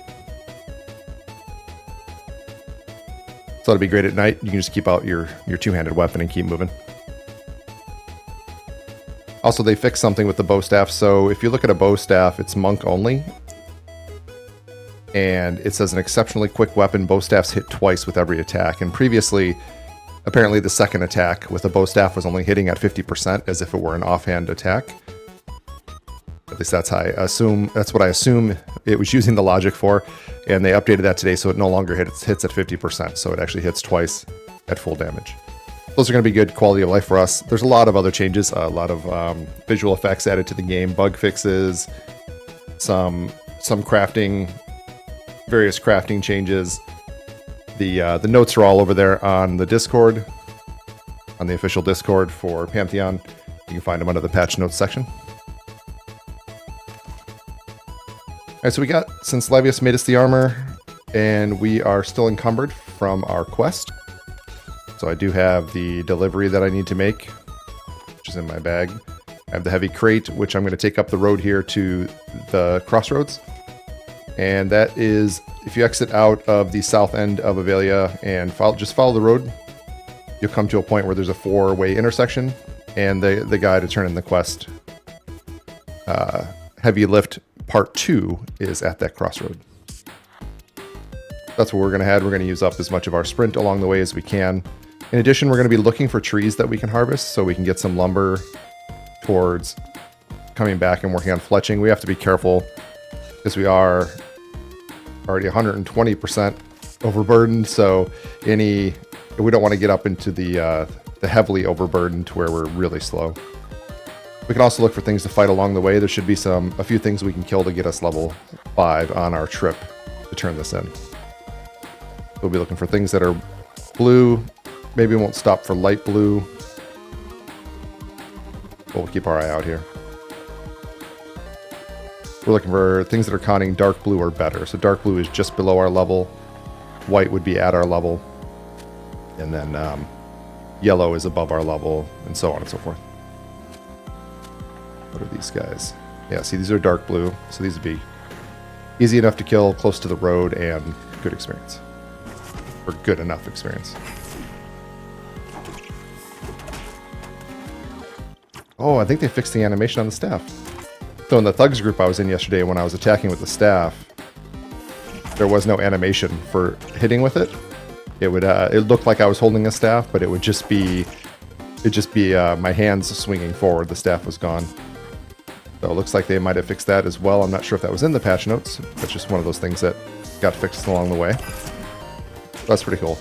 So it'll be great at night. You can just keep out your two-handed weapon and keep moving. Also, they fixed something with the bow staff. So if you look at a bow staff, it's monk only. And it says an exceptionally quick weapon. Bow staffs hit twice with every attack. And previously, apparently the second attack with a bow staff was only hitting at 50% as if it were an offhand attack. At least that's how I assume. That's what I assume it was using the logic for, and they updated that today, so it no longer hits at 50%. So it actually hits twice at full damage. Those are going to be good quality of life for us. There's a lot of other changes, a lot of visual effects added to the game, bug fixes, some crafting, various crafting changes. The notes are all over there on the Discord, on the official Discord for Pantheon. You can find them under the patch notes section. Alright, so we got, since Lavius made us the armor, and we are still encumbered from our quest. So I do have the delivery that I need to make, which is in my bag. I have the heavy crate, which I'm going to take up the road here to the crossroads. And that is, if you exit out of the south end of Avelia and just follow the road, you'll come to a point where there's a 4-way intersection, and the guy to turn in the quest, Heavy Lift Part 2, is at that crossroad. That's what we're going to head. We're going to use up as much of our sprint along the way as we can. In addition, we're going to be looking for trees that we can harvest so we can get some lumber towards coming back and working on fletching. We have to be careful because we are already 120% overburdened, so we don't want to get up into the heavily overburdened to where we're really slow. We can also look for things to fight along the way. There should be a few things we can kill to get us level 5 on our trip to turn this in. We'll be looking for things that are blue. Maybe we won't stop for light blue. But we'll keep our eye out here. We're looking for things that are counting dark blue or better. So dark blue is just below our level. White would be at our level. And then yellow is above our level, and so on and so forth. What are these guys? Yeah, see, these are dark blue. So these would be easy enough to kill, close to the road, and good experience. Or good enough experience. Oh, I think they fixed the animation on the staff. So in the thugs group I was in yesterday, when I was attacking with the staff, there was no animation for hitting with it. It looked like I was holding a staff, but it would just be my hands swinging forward. The staff was gone. So it looks like they might have fixed that as well. I'm not sure if that was in the patch notes. That's just one of those things that got fixed along the way. That's pretty cool.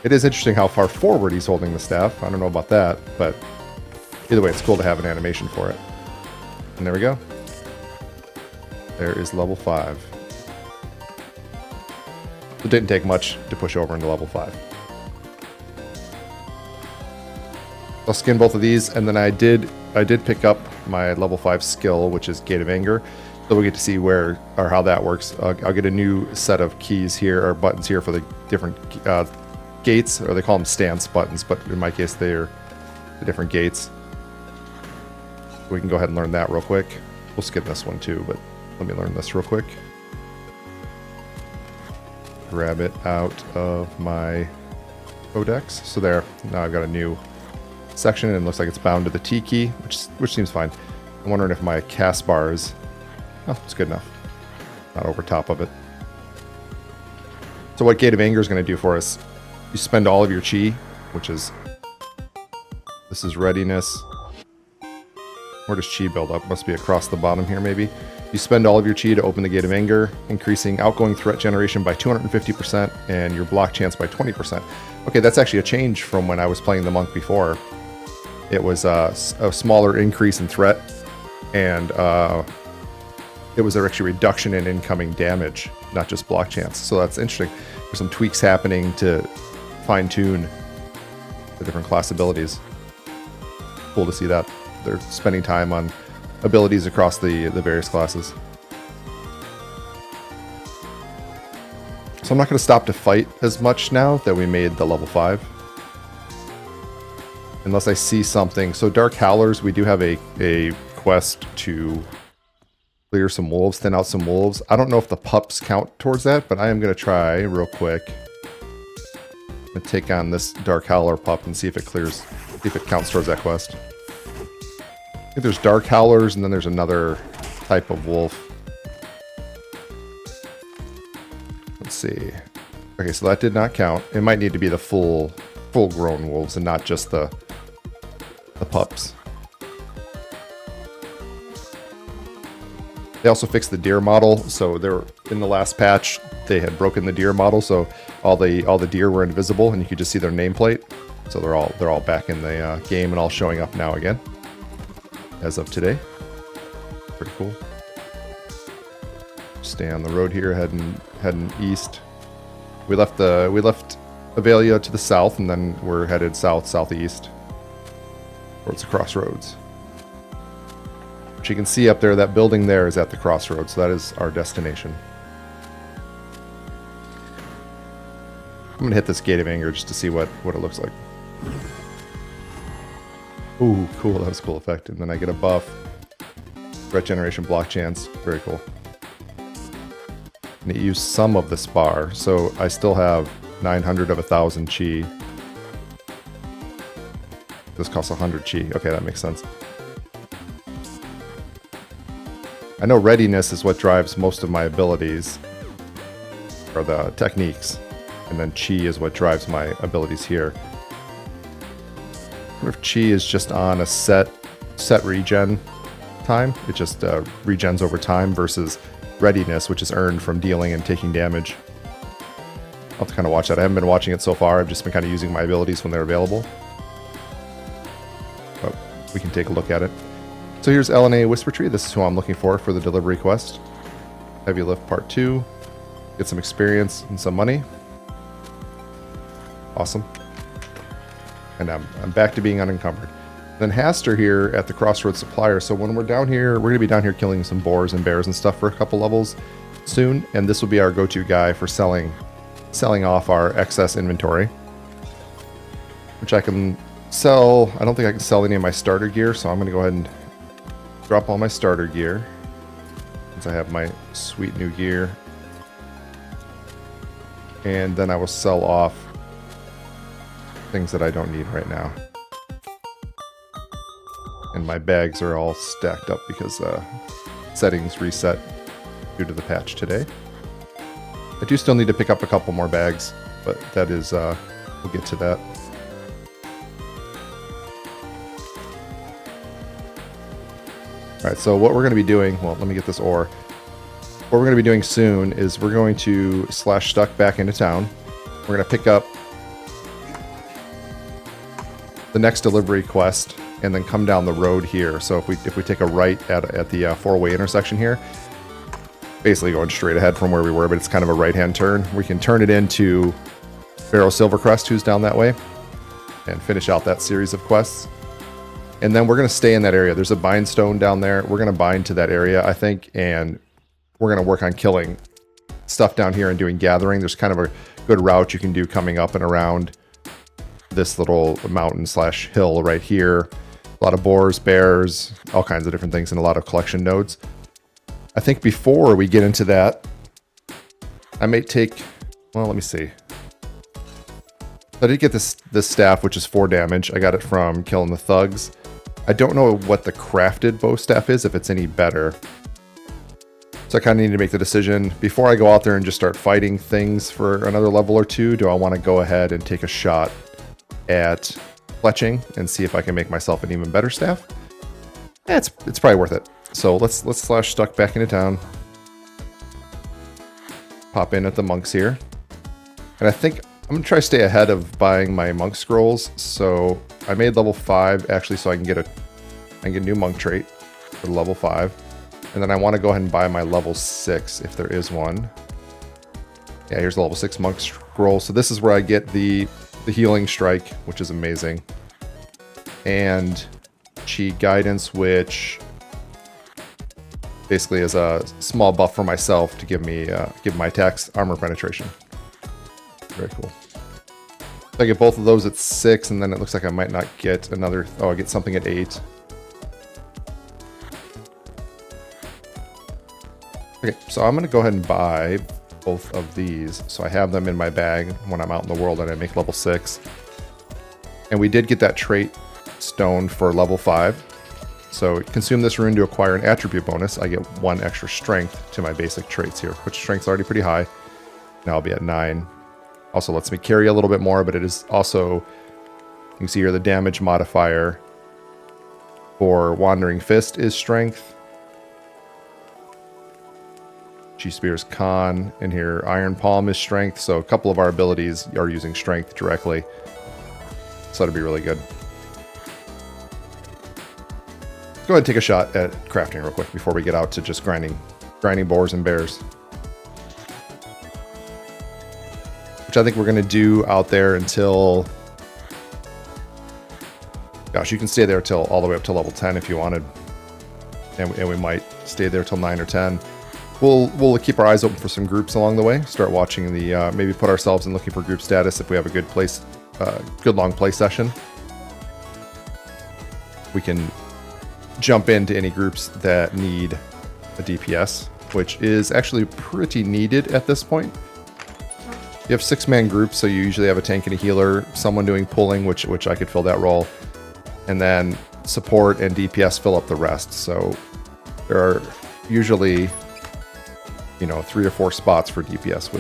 It is interesting how far forward he's holding the staff. I don't know about that, but either way, it's cool to have an animation for it. And there we go. There is level 5. It didn't take much to push over into level 5. I'll skin both of these, and then I did pick up my level 5 skill, which is Gate of Anger. So we get to see where or how that works. I'll get a new set of keys here, or buttons here for the different gates, or they call them stance buttons, but in my case they're the different gates. We can go ahead and learn that real quick. We'll skip this one too, but let me learn this real quick. Grab it out of my codex. So there, now I've got a new section, and it looks like it's bound to the T key, which seems fine. I'm wondering if my cast bars, oh, it's good enough. Not over top of it. So what Gate of Anger is going to do for us, you spend all of your chi, which is, this is readiness. Where does chi build up? Must be across the bottom here, maybe. You spend all of your chi to open the Gate of Anger, increasing outgoing threat generation by 250% and your block chance by 20%. Okay, that's actually a change from when I was playing the monk before. It was a smaller increase in threat, and it was actually a reduction in incoming damage, not just block chance. So that's interesting. There's some tweaks happening to fine-tune the different class abilities. Cool to see that. They're spending time on abilities across the various classes. So I'm not going to stop to fight as much now that we made the level 5. Unless I see something. So Dark Howlers, we do have a quest to clear some wolves, thin out some wolves. I don't know if the pups count towards that, but I am going to try real quick. I'm going to take on this Dark Howler pup and see if it clears, if it counts towards that quest. I think there's Dark Howlers, and then there's another type of wolf. Let's see. Okay, so that did not count. It might need to be the full-grown wolves and not just the pups. They also fixed the deer model, so they're in the last patch they had broken the deer model, so all the deer were invisible, and you could just see their nameplate. So they're all back in the game and all showing up now again. As of today. Pretty cool. Stay on the road here, heading east. We left Avelia to the south, and then we're headed southeast towards the crossroads. Which you can see up there, that building there is at the crossroads, so that is our destination. I'm gonna hit this Gate of Anger just to see what it looks like. Ooh, cool. That was a cool effect. And then I get a buff. Threat generation, block chance. Very cool. And it used some of this bar, so I still have 900 of 1,000 chi. This costs 100 chi. Okay, that makes sense. I know readiness is what drives most of my abilities, or the techniques, and then chi is what drives my abilities here. I wonder if chi is just on a set regen time. It just regens over time versus readiness, which is earned from dealing and taking damage. I'll have to kind of watch that. I haven't been watching it so far. I've just been kind of using my abilities when they're available. But we can take a look at it. So here's LNA Whisper Tree. This is who I'm looking for the delivery quest. Heavy Lift Part 2. Get some experience and some money. Awesome. And I'm back to being unencumbered. Then Haster here at the Crossroads Supplier. So when we're down here, we're going to be down here killing some boars and bears and stuff for a couple levels soon. And this will be our go-to guy for selling off our excess inventory. Which I can sell. I don't think I can sell any of my starter gear, so I'm going to go ahead and drop all my starter gear. Since I have my sweet new gear. And then I will sell off things that I don't need right now. And my bags are all stacked up because settings reset due to the patch today. I do still need to pick up a couple more bags, but that is, we'll get to that. Alright, so what we're going to be doing, well, let me get this ore. What we're going to be doing soon is we're going to slash stuck back into town. We're going to pick up the next delivery quest and then come down the road here. So if we take a right at the four-way intersection here, basically going straight ahead from where we were, but it's kind of a right-hand turn. We can turn it into Pharaoh Silvercrest, who's down that way, and finish out that series of quests. And then we're going to stay in that area. There's a bind stone down there. We're going to bind to that area, I think, and we're going to work on killing stuff down here and doing gathering. There's kind of a good route you can do coming up and around this little mountain / hill right here. A lot of boars, bears, all kinds of different things, and a lot of collection nodes. I think before we get into that, I may take, well, let me see. I did get this staff, which is 4 damage. I got it from killing the thugs. I don't know what the crafted bow staff is, if it's any better. So I kind of need to make the decision before I go out there and just start fighting things for another level or 2. Do I want to go ahead and take a shot at fletching and see if I can make myself an even better staff? It's probably worth it. So let's slash stuck back into town. Pop in at the monks here. And I think I'm going to try to stay ahead of buying my monk scrolls. So I made level 5 actually so I can get a new monk trait for level 5. And then I want to go ahead and buy my level 6 if there is one. Yeah, here's the level 6 monk scroll. So this is where I get the healing strike, which is amazing. And chi guidance, which basically is a small buff for myself to give me give my attacks armor penetration. Very cool. So I get both of those at 6, and then it looks like I might not get another. Oh, I get something at 8. Okay, so I'm going to go ahead and buy both of these, so I have them in my bag when I'm out in the world and I make level 6. And we did get that trait stone for level 5. So consume this rune to acquire an attribute bonus. I get 1 extra strength to my basic traits here, which strength's already pretty high. Now I'll be at 9. Also lets me carry a little bit more, but it is also, you can see here the damage modifier for Wandering Fist is strength. G-Spear's con, and here Iron Palm is strength, so a couple of our abilities are using strength directly. So that'd be really good. Let's go ahead and take a shot at crafting real quick before we get out to just grinding boars and bears. Which I think we're going to do out there until... Gosh, you can stay there till all the way up to level 10 if you wanted. And we might stay there till 9 or 10. We'll keep our eyes open for some groups along the way. Start watching the maybe put ourselves in looking for group status if we have a good good long play session. We can jump into any groups that need a DPS, which is actually pretty needed at this point. You have 6-man groups, so you usually have a tank and a healer, someone doing pulling, which I could fill that role, and then support and DPS fill up the rest. So there are usually, 3 or 4 spots for DPS,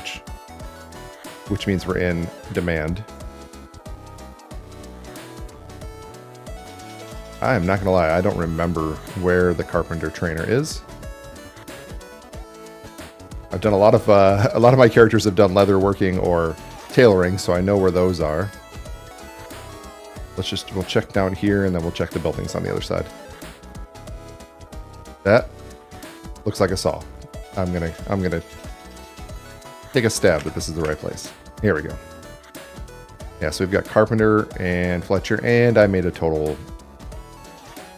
which means we're in demand. I am not gonna lie, I don't remember where the carpenter trainer is. I've done a lot of my characters have done leatherworking or tailoring, so I know where those are. We'll check down here, and then we'll check the buildings on the other side. That looks like a saw. I'm gonna take a stab that this is the right place. Here we go. Yeah, so we've got Carpenter and Fletcher, and I made a total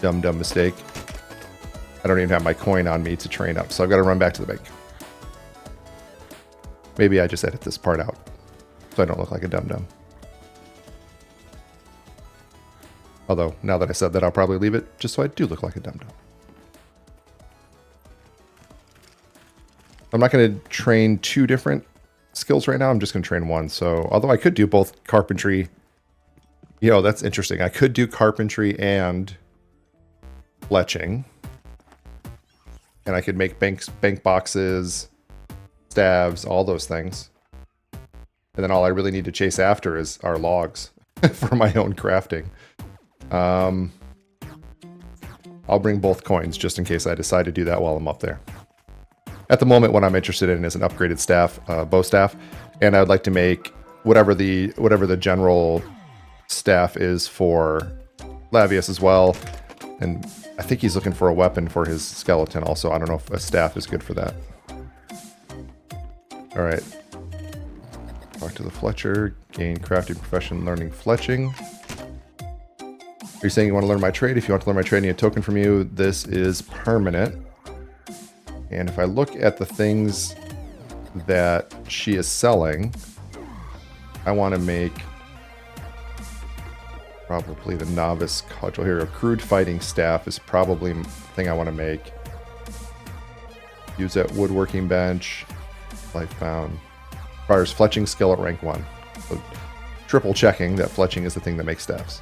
dumb mistake. I don't even have my coin on me to train up, so I've got to run back to the bank. Maybe I just edit this part out so I don't look like a dum-dum. Although, now that I said that, I'll probably leave it just so I do look like a dum-dum. I'm not going to train 2 different skills right now. I'm just going to train 1. So, although I could do both carpentry. That's interesting. I could do carpentry and fletching. And I could make bank boxes, staves, all those things. And then all I really need to chase after is our logs for my own crafting. I'll bring both coins just in case I decide to do that while I'm up there. At the moment, what I'm interested in is an upgraded staff, bow staff, and I'd like to make whatever the general staff is for Lavius as well. And I think he's looking for a weapon for his skeleton also. I don't know if a staff is good for that. All right. Talk to the Fletcher. Gain crafting profession, learning fletching. Are you saying you want to learn my trade? If you want to learn my trade, I need a token from you. This is permanent. And if I look at the things that she is selling, I want to make probably the novice cudgel here. A crude fighting staff is probably the thing I want to make. Use that woodworking bench. Lifebound. Requires fletching skill at rank 1. So triple checking that fletching is the thing that makes staffs.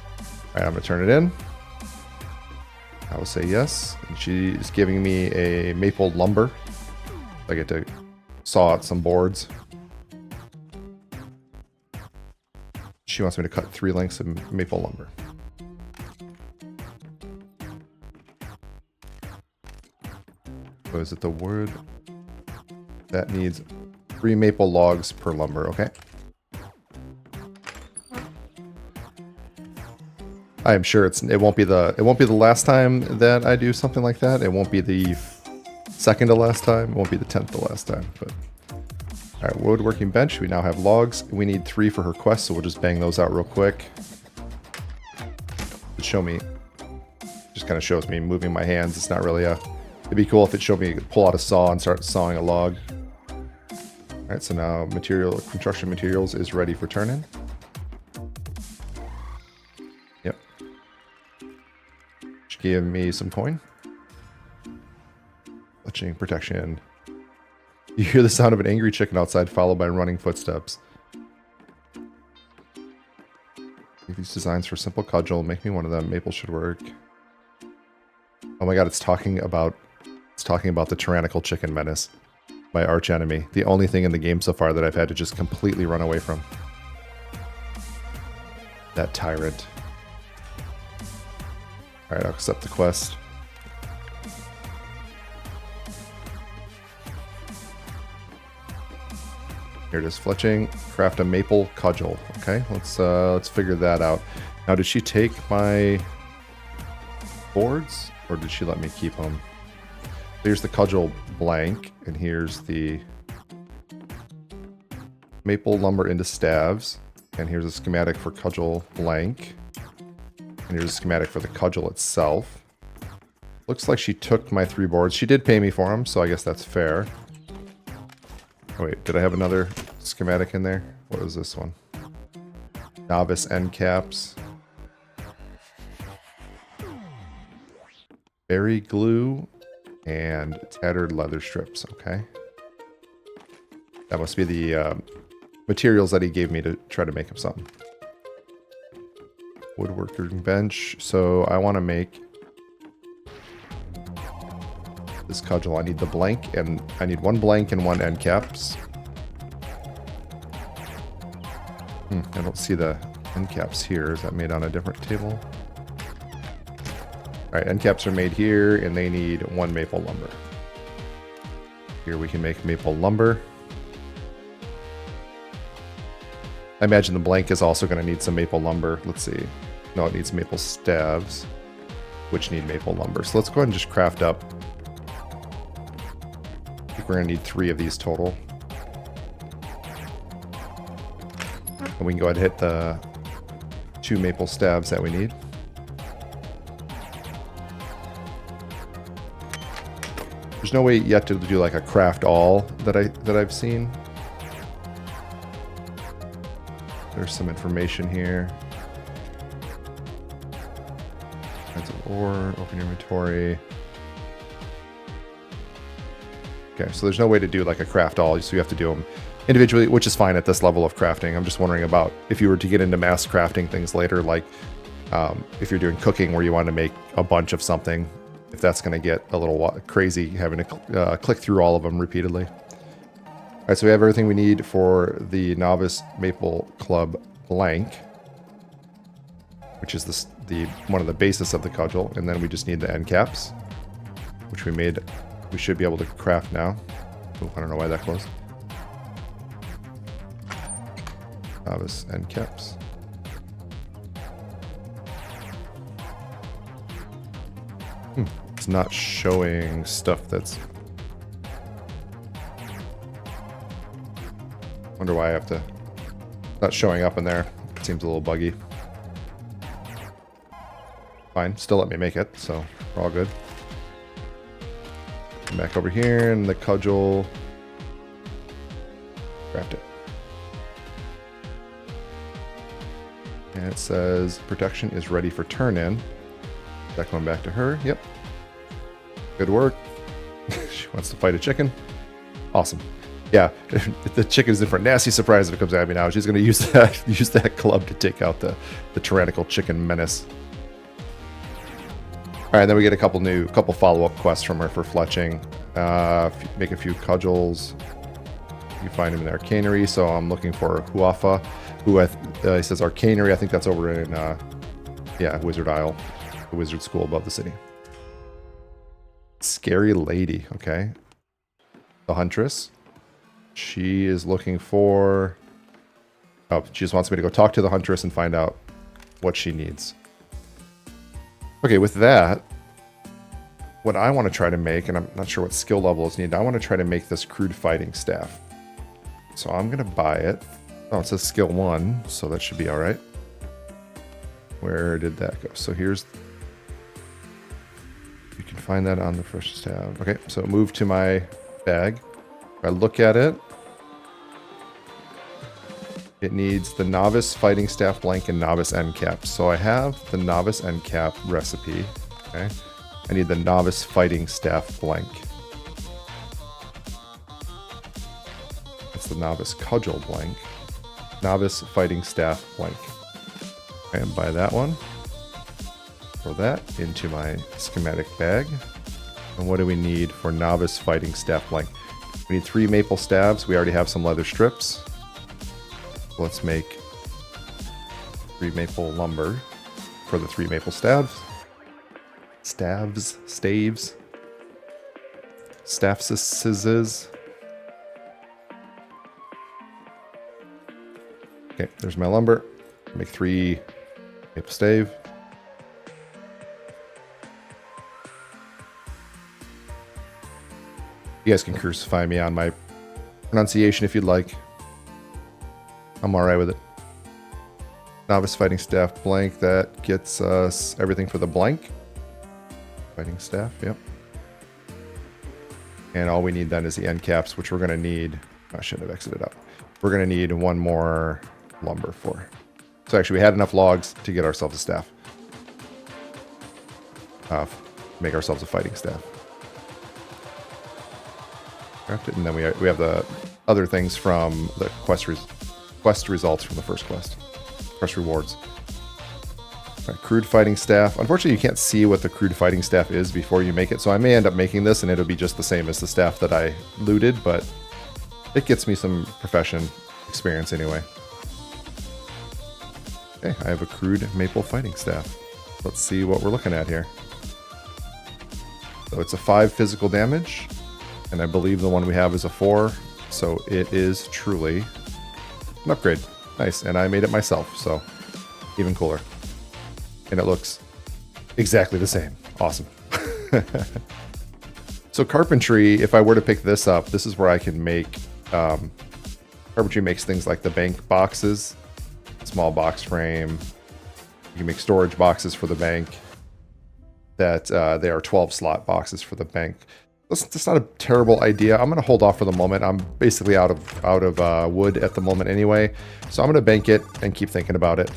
Alright, I'm going to turn it in. I will say yes. And she is giving me a maple lumber. I get to saw out some boards. She wants me to cut 3 lengths of maple lumber. So is it the wood? That needs 3 maple logs per lumber, okay. I am sure it won't be the last time that I do something like that. It won't be the second to last time. It won't be the 10th to last time. But all right, woodworking bench. We now have logs. We need 3 for her quest, so we'll just bang those out real quick. Show me. Just kind of shows me moving my hands. It's not really a. It'd be cool if it showed me pull out a saw and start sawing a log. All right, so now construction materials is ready for turn-in. Yep. She gave me some coin. Fletching protection. You hear the sound of an angry chicken outside, followed by running footsteps. Make these designs for simple cudgel. Make me one of them. Maple should work. Oh my god, it's talking about the tyrannical chicken menace. My arch enemy. The only thing in the game so far that I've had to just completely run away from. That tyrant. Alright, I'll accept the quest. Here it is, fletching. Craft a maple cudgel. Okay, let's figure that out. Now, did she take my boards, or did she let me keep them? Here's the cudgel blank, and here's the maple lumber into staves, and here's a schematic for cudgel blank, and here's a schematic for the cudgel itself. Looks like she took my 3 boards. She did pay me for them, so I guess that's fair. Oh wait, did I have another schematic in there? What was this one? Novice end caps. Berry glue and tattered leather strips, okay. That must be the materials that he gave me to try to make him something. Woodworking bench. So I want to make this cudgel. I need the blank, and I need 1 blank and 1 end caps. I don't see the end caps here. Is that made on a different table? Alright, end caps are made here, and they need 1 maple lumber. Here we can make maple lumber. I imagine the blank is also going to need some maple lumber. Let's see. No, it needs maple staves, which need maple lumber. So let's go ahead and just craft up. I think we're going to need 3 of these total. And we can go ahead and hit the 2 maple staves that we need. There's no way yet to do like a craft all that I've seen. There's some information here. Kinds of ore, open your inventory. Okay, so there's no way to do like a craft all, so you have to do them individually, which is fine at this level of crafting. I'm just wondering about if you were to get into mass crafting things later, like if you're doing cooking where you want to make a bunch of something, if that's going to get a little crazy having to click through all of them repeatedly. All right, so we have everything we need for the Novice Maple Club blank, which is one of the basis of the cudgel, and then we just need the end caps, which we made. We should be able to craft now. Oh, I don't know why that closed. Novice end caps. It's not showing stuff that's... Wonder why I have to... Not showing up in there. It seems a little buggy. Fine, still let me make it, so we're all good. Come back over here, and the cudgel... Craft it. And it says protection is ready for turn-in. Is that going back to her? Yep. Good work. She wants to fight a chicken. Awesome. Yeah, if the chicken's in for a nasty surprise if it comes at me now. She's going to use that club to take out the tyrannical chicken menace. All right, then we get a couple follow-up quests from her for fletching. Make a few cudgels. You find him in the arcanery, so I'm looking for Huafa, who he says arcanery. I think that's over in Wizard Isle, the wizard school above the city. Scary lady, okay. The huntress. She is looking for... Oh, she just wants me to go talk to the huntress and find out what she needs. Okay, with that, what I want to try to make, and I'm not sure what skill level is needed, I want to try to make this crude fighting staff. So I'm going to buy it. Oh, it says skill 1, so that should be alright. Where did that go? So here's... You can find that on the first tab. Okay, so move to my bag. If I look at it, it needs the novice fighting staff blank and novice end cap. So I have the novice end cap recipe. Okay, I need the novice fighting staff blank. That's the novice cudgel blank. Novice fighting staff blank. Okay, and buy that one. Throw that into my schematic bag. And what do we need for novice fighting staff blank? We need 3 maple staves. We already have some leather strips. Let's make 3 maple lumber for the 3 maple staves. Staves. Staffses. Okay, there's my lumber. Make 3 maple stave. You guys can crucify me on my pronunciation if you'd like. I'm alright with it. Novice fighting staff blank. That gets us everything for the blank. Fighting staff, yep. And all we need then is the end caps, which we're going to need... I shouldn't have exited out. We're going to need 1 more lumber for. So actually we had enough logs to get ourselves a staff. Make ourselves a fighting staff. Craft it, and then we have the other things from the quest results from the first quest. Quest rewards. Right, crude fighting staff. Unfortunately, you can't see what the crude fighting staff is before you make it, so I may end up making this and it'll be just the same as the staff that I looted, but it gets me some profession experience anyway. Okay, I have a crude maple fighting staff. Let's see what we're looking at here. So it's a 5 physical damage, and I believe the one we have is a 4, so it is truly an upgrade. Nice, and I made it myself, so even cooler. And it looks exactly the same. Awesome. So carpentry, if I were to pick this up, this is where I can make... carpentry makes things like the bank boxes, small box frame. You can make storage boxes for the bank. That they are 12 slot boxes for the bank. That's not a terrible idea. I'm going to hold off for the moment. I'm basically out of wood at the moment anyway. So I'm going to bank it and keep thinking about it.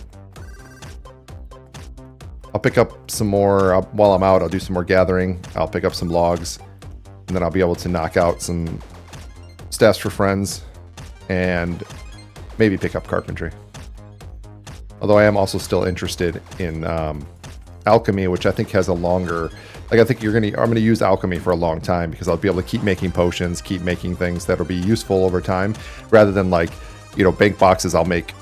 I'll pick up some more while I'm out. I'll do some more gathering. I'll pick up some logs. And then I'll be able to knock out some staffs for friends. And maybe pick up carpentry. Although I am also still interested in alchemy, which I think has a longer... Like, I think I'm going to use alchemy for a long time because I'll be able to keep making potions, keep making things that'll be useful over time, rather than like, bank boxes I'll make.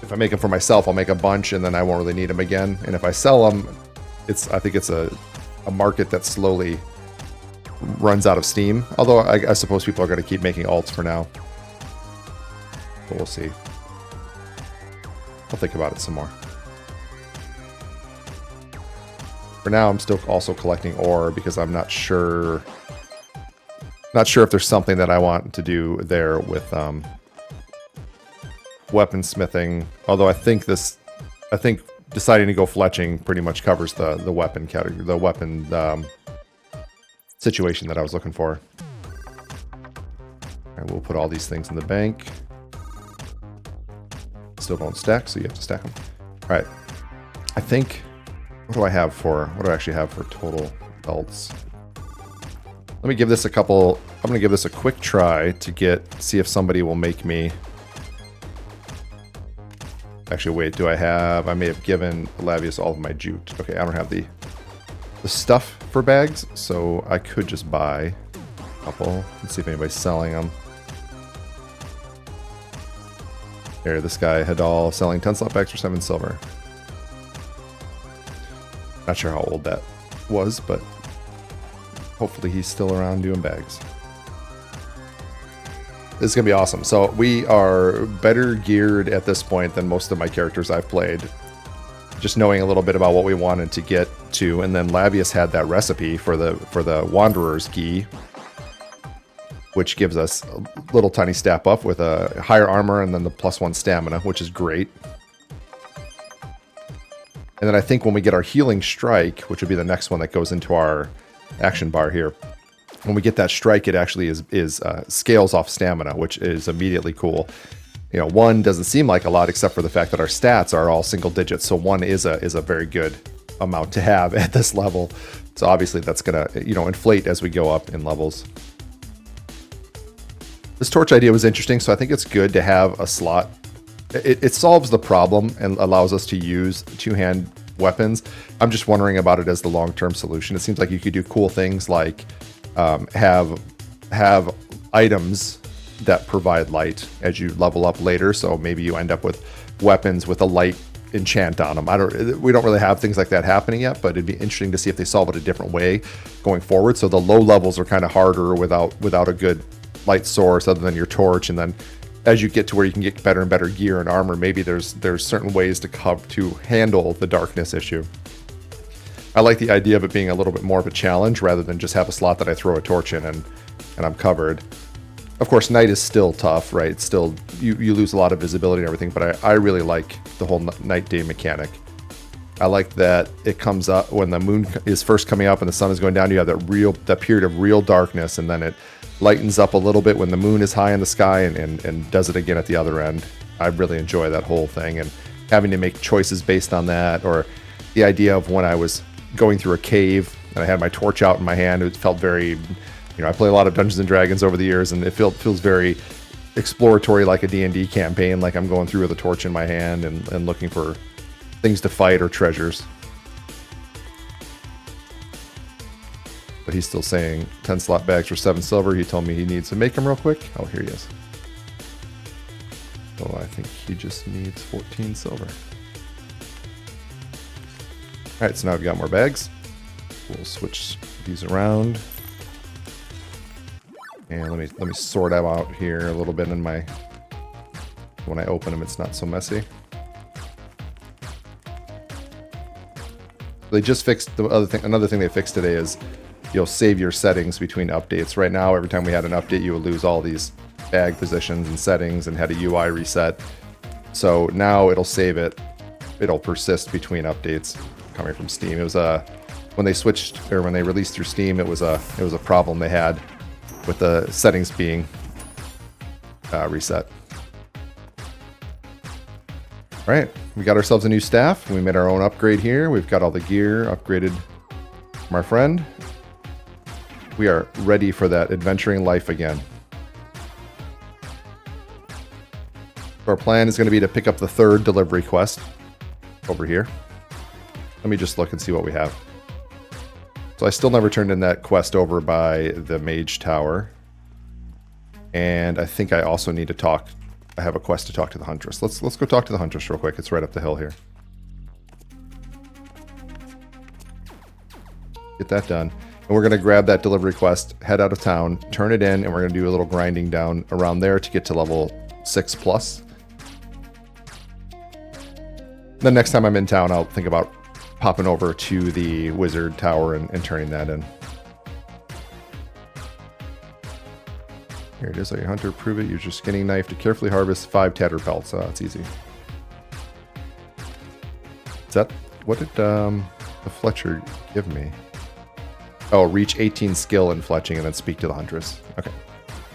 If I make them for myself, I'll make a bunch and then I won't really need them again. And if I sell them, I think it's a market that slowly runs out of steam. Although I suppose people are going to keep making alts for now. But we'll see. I'll think about it some more. For now, I'm still also collecting ore because I'm not sure if there's something that I want to do there with weaponsmithing. Although I think deciding to go fletching pretty much covers the weapon category, the weapon situation that I was looking for. And we'll put all these things in the bank. Still don't stack, so you have to stack them. All right. I think, what do I actually have for total belts? Let me give this I'm going to give this a quick try to see if somebody will make me. Actually, wait, I may have given Lavius all of my jute. Okay, I don't have the stuff for bags, so I could just buy a couple. Let's see if anybody's selling them. Here, this guy, Hadal, selling 10 slot bags for 7 silver. Not sure how old that was, but hopefully he's still around doing bags. This is going to be awesome. So we are better geared at this point than most of my characters I've played. Just knowing a little bit about what we wanted to get to, and then Lavius had that recipe for the Wanderer's Gi, which gives us a little tiny step up with a higher armor and then the +1 stamina, which is great. And then I think when we get our healing strike, which would be the next one that goes into our action bar here, when we get that strike, it actually is scales off stamina, which is immediately cool. You know, 1 doesn't seem like a lot, except for the fact that our stats are all single digits. So 1 is a very good amount to have at this level. So obviously that's gonna, inflate as we go up in levels. This torch idea was interesting, so I think it's good to have a slot. It solves the problem and allows us to use two-hand weapons. I'm just wondering about it as the long-term solution. It seems like you could do cool things like have items that provide light as you level up later. So maybe you end up with weapons with a light enchant on them. We don't really have things like that happening yet, but it'd be interesting to see if they solve it a different way going forward. So the low levels are kind of harder without a good light source other than your torch, and then as you get to where you can get better and better gear and armor, maybe there's certain ways to handle the darkness issue. I like the idea of it being a little bit more of a challenge rather than just have a slot that I throw a torch in and I'm covered. Of course, night is still tough, right? It's still, you lose a lot of visibility and everything, but I really like the whole night-day mechanic. I like that it comes up when the moon is first coming up and the sun is going down. You have that period of real darkness, and then it lightens up a little bit when the moon is high in the sky and does it again at the other end. I really enjoy that whole thing, and having to make choices based on that, or the idea of when I was going through a cave and I had my torch out in my hand, it felt very, I play a lot of Dungeons and Dragons over the years, and it feels very exploratory, like a D&D campaign, like I'm going through with a torch in my hand and looking for things to fight or treasures. But he's still saying 10 slot bags for 7 silver. He told me he needs to make them real quick. Oh, here he is. Oh, I think he just needs 14 silver. All right, so now we've got more bags. We'll switch these around. And let me sort them out here a little bit in my, when I open them, it's not so messy. They just fixed another thing they fixed today is you'll save your settings between updates. Right now, every time we had an update, you would lose all these bag positions and settings and had a UI reset. So now it'll save it. It'll persist between updates coming from Steam. It was when they switched, or when they released through Steam, it was a problem they had with the settings being reset. All right, we got ourselves a new staff. We made our own upgrade here. We've got all the gear upgraded from our friend. We are ready for that adventuring life again. Our plan is going to be to pick up the 3rd delivery quest over here. Let me just look and see what we have. So I still never turned in that quest over by the Mage Tower. And I think I also need to talk. I have a quest to talk to the Huntress. Let's go talk to the Huntress real quick. It's right up the hill here. Get that done. And we're going to grab that delivery quest, head out of town, turn it in, and we're going to do a little grinding down around there to get to level 6+. Then next time I'm in town, I'll think about popping over to the Wizard Tower and turning that in. Here it is. Are you a hunter? Prove it. Use your skinning knife to carefully harvest 5 tattered pelts. Oh, that's easy. Is that... What did the Fletcher give me? Oh, reach 18 skill in fletching and then speak to the huntress. Okay.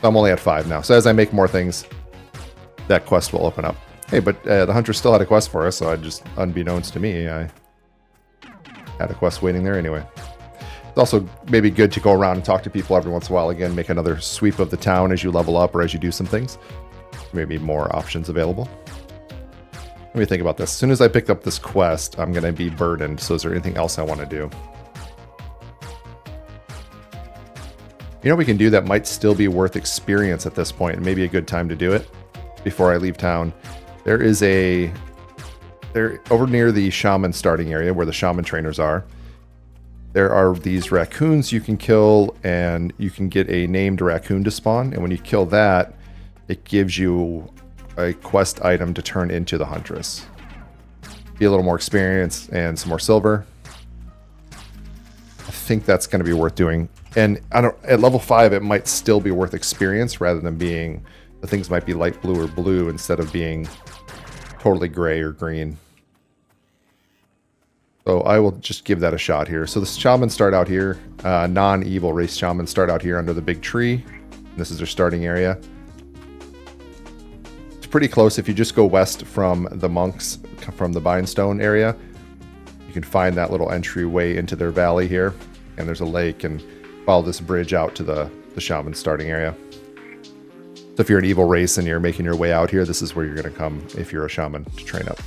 So I'm only at 5 now. So as I make more things, that quest will open up. Hey, but the huntress still had a quest for us, so I just, unbeknownst to me, I had a quest waiting there anyway. It's also maybe good to go around and talk to people every once in a while. Again, make another sweep of the town as you level up or as you do some things. Maybe more options available. Let me think about this. As soon as I picked up this quest, I'm going to be burdened. So is there anything else I want to do? You know, we can do that might still be worth experience at this point, and maybe a good time to do it before I leave town. There is over near the shaman starting area where the shaman trainers are. There are these raccoons you can kill, and you can get a named raccoon to spawn. And when you kill that, it gives you a quest item to turn into the huntress. Be a little more experience and some more silver. I think that's going to be worth doing. And at level 5, it might still be worth experience rather than being, the things might be light blue or blue instead of being totally gray or green. So I will just give that a shot here. So the shamans start out here. Non-evil race shamans start out here under the big tree. This is their starting area. It's pretty close. If you just go west from the monks, from the Bindstone area, you can find that little entryway into their valley here. And there's a lake, and follow this bridge out to the shaman starting area. So if you're an evil race and you're making your way out here, this is where you're going to come if you're a shaman to train up.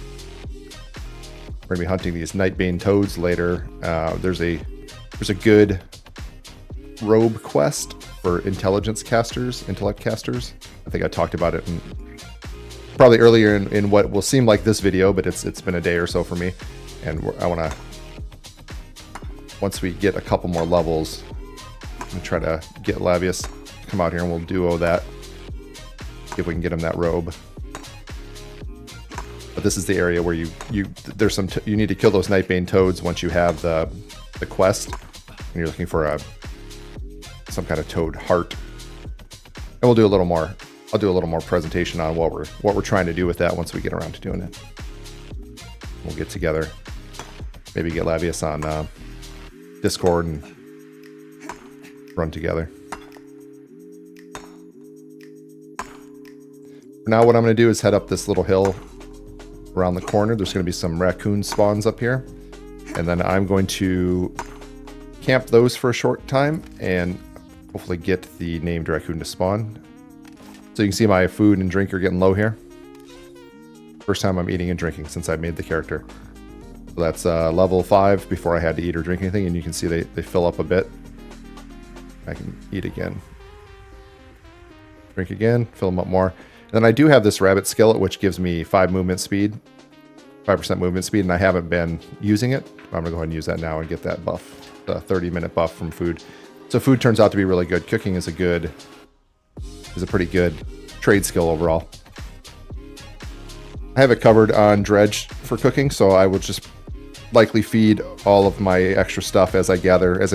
We're going to be hunting these Nightbane toads later. There's a good robe quest for intellect casters. I think I talked about it probably earlier in what will seem like this video, but it's been a day or so for me. And I want to, once we get a couple more levels, I'm going to try to get Lavius to come out here and we'll duo that. See if we can get him that robe. But this is the area where you need to kill those Nightbane toads once you have the quest, and you're looking for some kind of toad heart. And we'll do a little more. I'll do a little more presentation on what we're trying to do with that once we get around to doing it. We'll get together, maybe get Lavius on Discord and run together. For now, what I'm going to do is head up this little hill around the corner. There's going to be some raccoon spawns up here, and then I'm going to camp those for a short time and hopefully get the named raccoon to spawn. So you can see my food and drink are getting low here. First time I'm eating and drinking since I made the character. So that's level 5 before I had to eat or drink anything, and you can see they fill up a bit. I can eat again. Drink again, fill them up more. And then I do have this rabbit skillet, which gives me 5% movement speed, and I haven't been using it. I'm going to go ahead and use that now and get that buff, the 30-minute buff from food. So food turns out to be really good. Cooking is a pretty good trade skill overall. I have it covered on Dredge for cooking, so I will just likely feed all of my extra stuff as I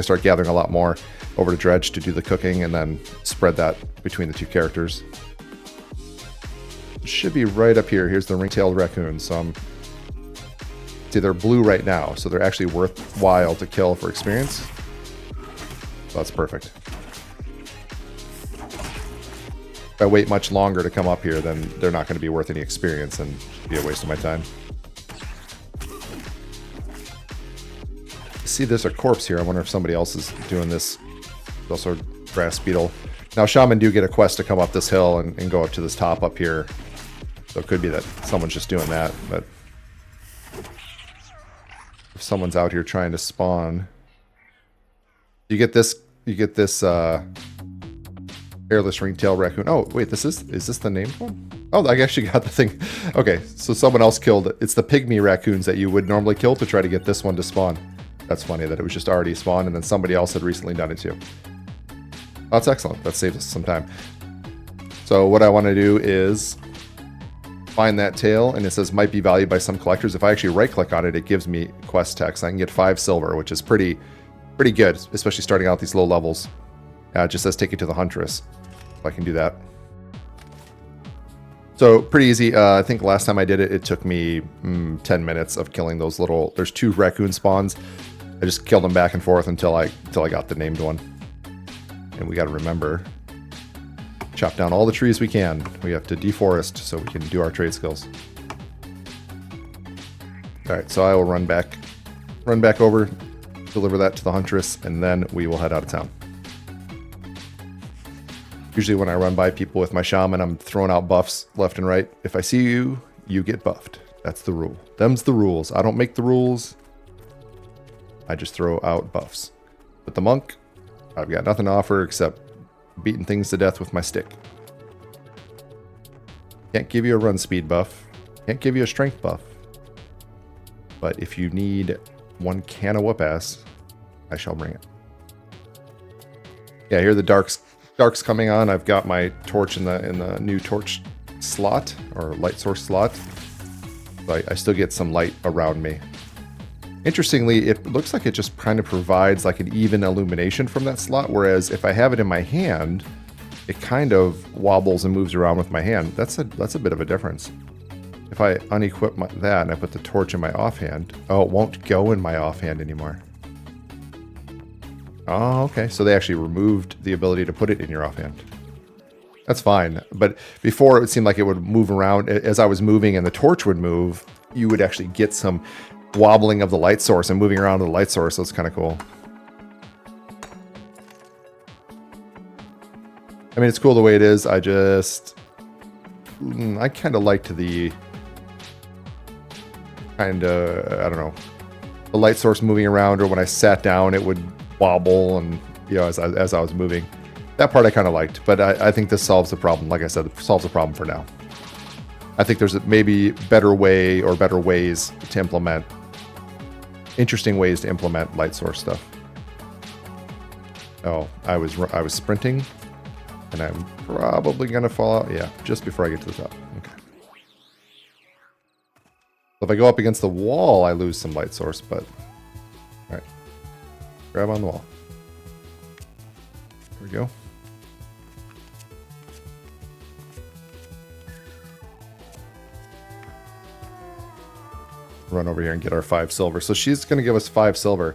start gathering a lot more over to Dredge to do the cooking, and then spread that between the two characters. It should be right up here. Here's the ring-tailed raccoon. So see, they're blue right now, so they're actually worthwhile to kill for experience. So that's perfect. If I wait much longer to come up here, then they're not going to be worth any experience and be a waste of my time. See, there's a corpse here. I wonder if somebody else is doing this. There's also a grass beetle. Now, shaman do get a quest to come up this hill and go up to this top up here. So it could be that someone's just doing that, but if someone's out here trying to spawn, you get this hairless ringtail raccoon. Oh, wait, is this the named one? Oh, I actually got the thing. Okay, so someone else killed it. It's the pygmy raccoons that you would normally kill to try to get this one to spawn. That's funny that it was just already spawned and then somebody else had recently done it too. That's excellent. That saves us some time. So what I want to do is find that tail, and it says might be valued by some collectors. If I actually right click on it, it gives me quest text. I can get 5 silver, which is pretty good, especially starting out these low levels. It just says take it to the huntress. I can do that. So pretty easy. I think last time I did it, it took me 10 minutes of killing those little... There's 2 raccoon spawns. I just killed them back and forth until I got the named one. And we got to remember, chop down all the trees we can. We have to deforest so we can do our trade skills. All right, so I will run back over, deliver that to the huntress, and then we will head out of town. Usually when I run by people with my shaman, I'm throwing out buffs left and right. If I see you, you get buffed. That's the rule. Them's the rules. I don't make the rules. I just throw out buffs. But the monk, I've got nothing to offer except beating things to death with my stick. Can't give you a run speed buff. Can't give you a strength buff. But if you need one can of whoop ass, I shall bring it. Yeah, here the dark's coming on. I've got my torch in the new torch slot or light source slot. But I still get some light around me. Interestingly, it looks like it just kind of provides like an even illumination from that slot, whereas if I have it in my hand, it kind of wobbles and moves around with my hand. That's a bit of a difference. If I unequip that and I put the torch in my offhand, oh, it won't go in my offhand anymore. Oh, okay. So they actually removed the ability to put it in your offhand. That's fine. But before it seemed like it would move around. As I was moving and the torch would move, you would actually get some wobbling of the light source and moving around to the light source. So it's kind of cool. I mean, it's cool the way it is. I kind of liked the I don't know, the light source moving around, or when I sat down, it would wobble and, you know, as I was moving. That part I kind of liked, but I think this solves the problem. Like I said, it solves the problem for now. I think there's maybe better way or better ways to implement, interesting ways to implement light source stuff. Oh, I was sprinting, and I'm probably gonna fall out. Yeah, just before I get to the top. Okay. So if I go up against the wall, I lose some light source, but all right, grab on the wall. There we go. Run over here and get our 5 silver. So she's going to give us 5 silver.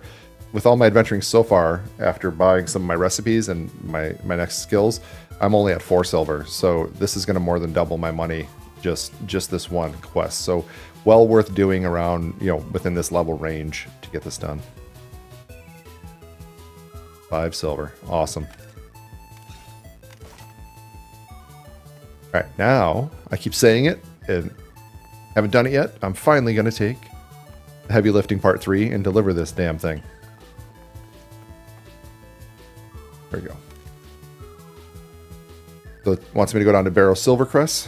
With all my adventuring so far, after buying some of my recipes and my next skills, I'm only at 4 silver. So this is going to more than double my money just this one quest. So well worth doing around, you know, within this level range to get this done. 5 silver. Awesome. All right, now I keep saying it and haven't done it yet. I'm finally going to take heavy lifting part 3 and deliver this damn thing. There we go. So it wants me to go down to Barrow Silvercrest.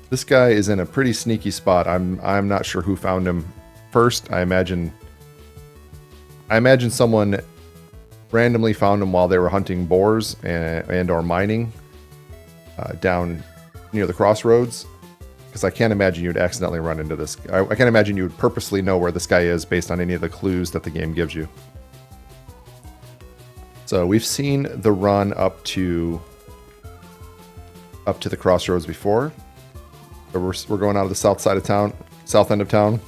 This guy is in a pretty sneaky spot. I'm not sure who found him first. I imagine someone randomly found him while they were hunting boars and or mining down near the crossroads. Because I can't imagine you'd accidentally run into this. I can't imagine you would purposely know where this guy is based on any of the clues that the game gives you. So we've seen the run up to the crossroads before. So we're going out of the south side of town, south end of town.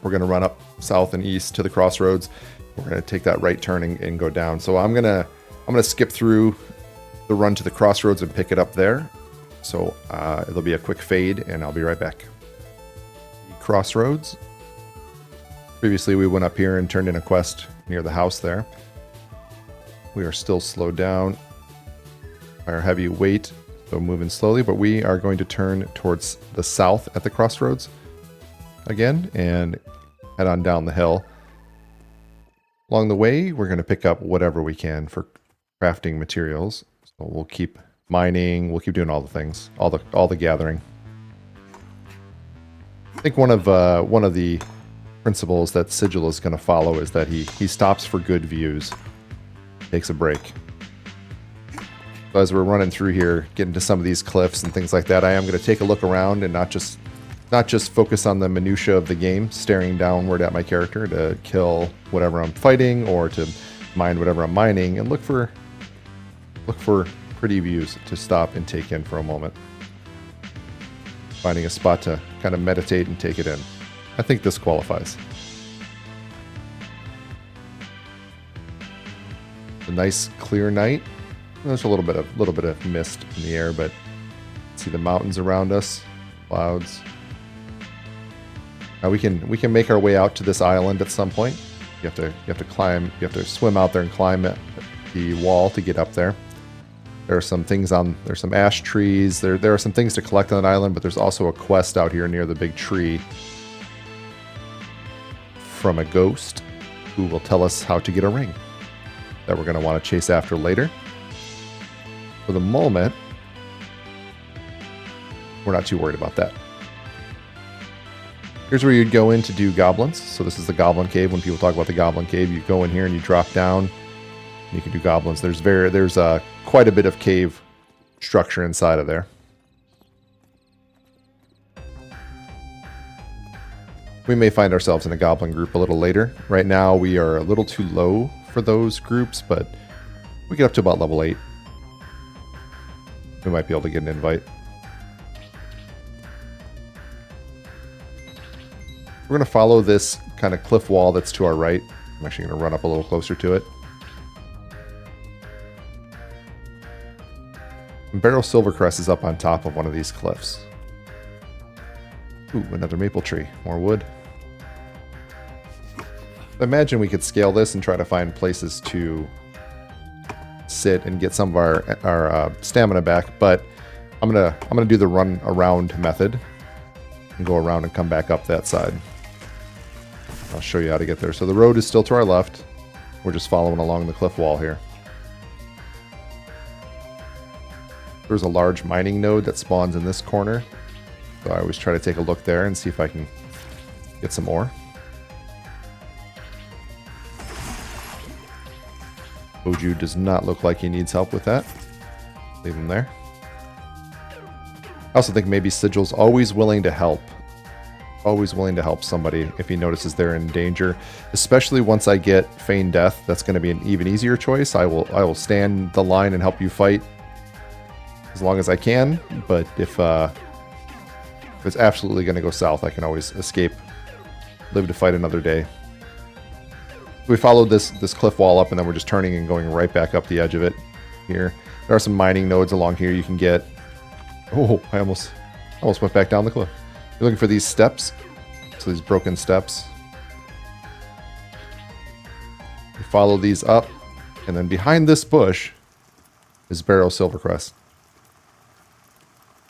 We're going to run up south and east to the crossroads. We're going to take that right turn and go down. So I'm gonna skip through the run to the crossroads and pick it up there. So it'll be a quick fade, and I'll be right back. Crossroads. Previously, we went up here and turned in a quest near the house there. We are still slowed down by our heavy weight, so moving slowly, but we are going to turn towards the south at the crossroads again and head on down the hill. Along the way, we're going to pick up whatever we can for crafting materials. So we'll keep mining, we'll keep doing all the things, all the gathering. I think one of the principles that Sigil is going to follow is that he stops for good views, takes a break. So as we're running through here, getting to some of these cliffs and things like that, I am going to take a look around and not just focus on the minutia of the game, staring downward at my character to kill whatever I'm fighting or to mine whatever I'm mining, and look for Pretty views to stop and take in for a moment. Finding a spot to kind of meditate and take it in. I think this qualifies. A nice clear night. There's a little bit of mist in the air, but see the mountains around us, clouds. Now we can make our way out to this island at some point. You have to climb. You have to swim out there and climb the wall to get up there. There are some things there's some ash trees. There are some things to collect on that island, but there's also a quest out here near the big tree from a ghost who will tell us how to get a ring that we're going to want to chase after later. For the moment, we're not too worried about that. Here's where you'd go in to do goblins. So this is the goblin cave. When people talk about the goblin cave, you go in here and you drop down. You can do goblins. There's quite a bit of cave structure inside of there. We may find ourselves in a goblin group a little later. Right now we are a little too low for those groups, but we get up to about level 8. We might be able to get an invite. We're going to follow this kind of cliff wall that's to our right. I'm actually going to run up a little closer to it. And Barrow Silvercrest is up on top of one of these cliffs. Ooh, another maple tree. More wood. I imagine we could scale this and try to find places to sit and get some of our stamina back, but I'm gonna do the run around method and go around and come back up that side. I'll show you how to get there. So the road is still to our left. We're just following along the cliff wall here. There's a large mining node that spawns in this corner. So I always try to take a look there and see if I can get some ore. Oju does not look like he needs help with that. Leave him there. I also think maybe Sigil's always willing to help. Always willing to help somebody if he notices they're in danger. Especially once I get Feign Death, that's going to be an even easier choice. I will stand the line and help you fight as long as I can. But if it's absolutely going to go south, I can always escape. Live to fight another day. We followed this cliff wall up, and then we're just turning and going right back up the edge of it here. There are some mining nodes along here you can get. Oh, I almost went back down the cliff. You're looking for these steps. So these broken steps. You follow these up, and then behind this bush is Barrow Silvercrest.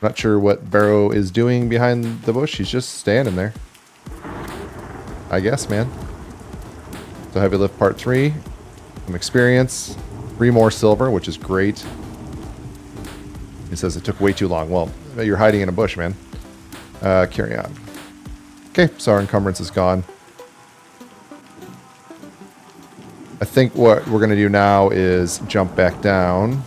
Not sure what Barrow is doing behind the bush. He's just standing there. I guess, man. So Heavy Lift Part 3. Some experience. 3 more silver, which is great. He says it took way too long. Well, you're hiding in a bush, man. Carry on. Okay, so our encumbrance is gone. I think what we're going to do now is jump back down.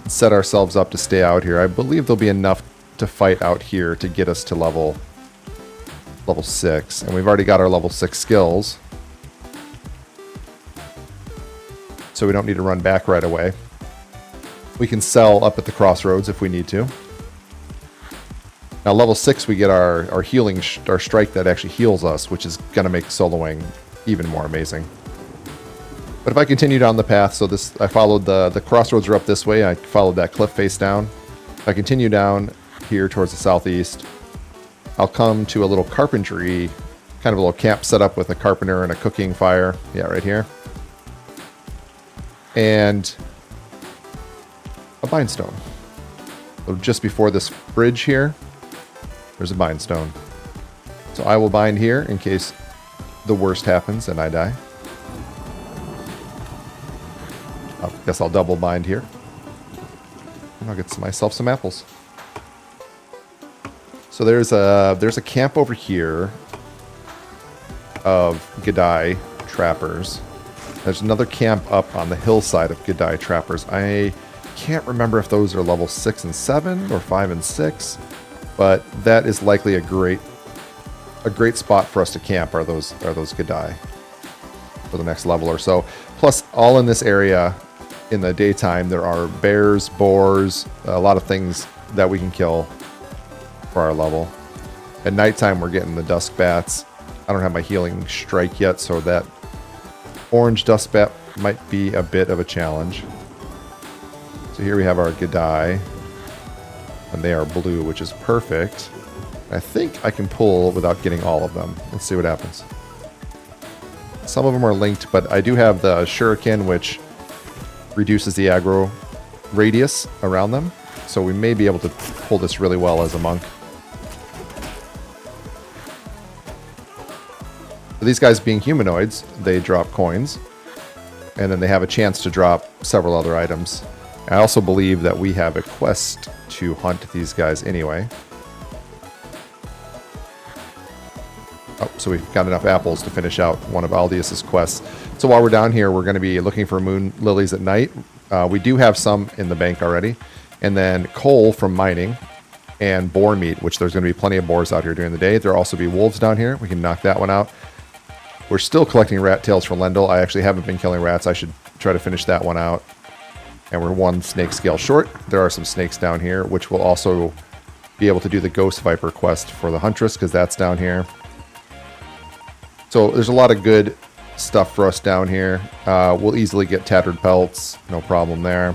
Set ourselves up to stay out here. I believe there'll be enough to fight out here to get us to level 6. And we've already got our level 6 skills. So we don't need to run back right away. We can sell up at the crossroads if we need to. Now level 6 we get our healing, our strike that actually heals us, which is going to make soloing even more amazing. But if I continue down the path, so I followed the crossroads are up this way. I followed that cliff face down. If I continue down here towards the southeast, I'll come to a little carpentry, kind of a little camp set up with a carpenter and a cooking fire. Yeah, right here. And a bindstone. So just before this bridge here, there's a bindstone. So I will bind here in case the worst happens and I die. I guess I'll double bind here. And I'll get myself some apples. So there's a camp over here of Gadai trappers. There's another camp up on the hillside of Gadai trappers. I can't remember if those are level 6 and 7 or 5 and 6, but that is likely a great spot for us to camp are those Gadai for the next level or so. Plus, all in this area in the daytime, there are bears, boars, a lot of things that we can kill for our level. At nighttime, we're getting the dusk bats. I don't have my healing strike yet, so that orange dust bat might be a bit of a challenge. So here we have our G'day, and they are blue, which is perfect. I think I can pull without getting all of them. Let's see what happens. Some of them are linked, but I do have the Shuriken, which reduces the aggro radius around them. So we may be able to pull this really well as a monk. For these guys being humanoids, they drop coins. And then they have a chance to drop several other items. I also believe that we have a quest to hunt these guys anyway. Oh, so we've got enough apples to finish out one of Aldius's quests. So while we're down here, we're going to be looking for moon lilies at night. We do have some in the bank already. And then coal from mining and boar meat, which there's going to be plenty of boars out here during the day. There'll also be wolves down here. We can knock that one out. We're still collecting rat tails for Lendl. I actually haven't been killing rats. I should try to finish that one out. And we're one snake scale short. There are some snakes down here, which will also be able to do the ghost viper quest for the huntress, because that's down here. So there's a lot of good stuff for us down here. We'll easily get tattered pelts. No problem there.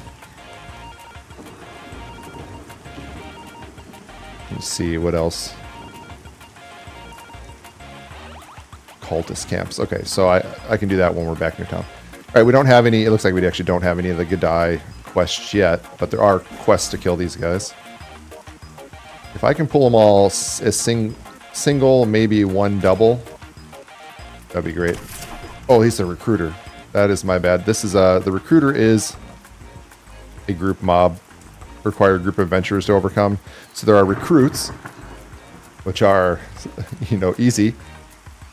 Let's see what else. Cultist camps. Okay, so I can do that when we're back near town. All right, we don't have any. It looks like we actually don't have any of the G'day quests yet, but there are quests to kill these guys. If I can pull them all as single, maybe one double, that'd be great. Oh, he's a recruiter. That is my bad. This is the recruiter is a group mob. Require a group of adventurers to overcome. So there are recruits, which are, you know, easy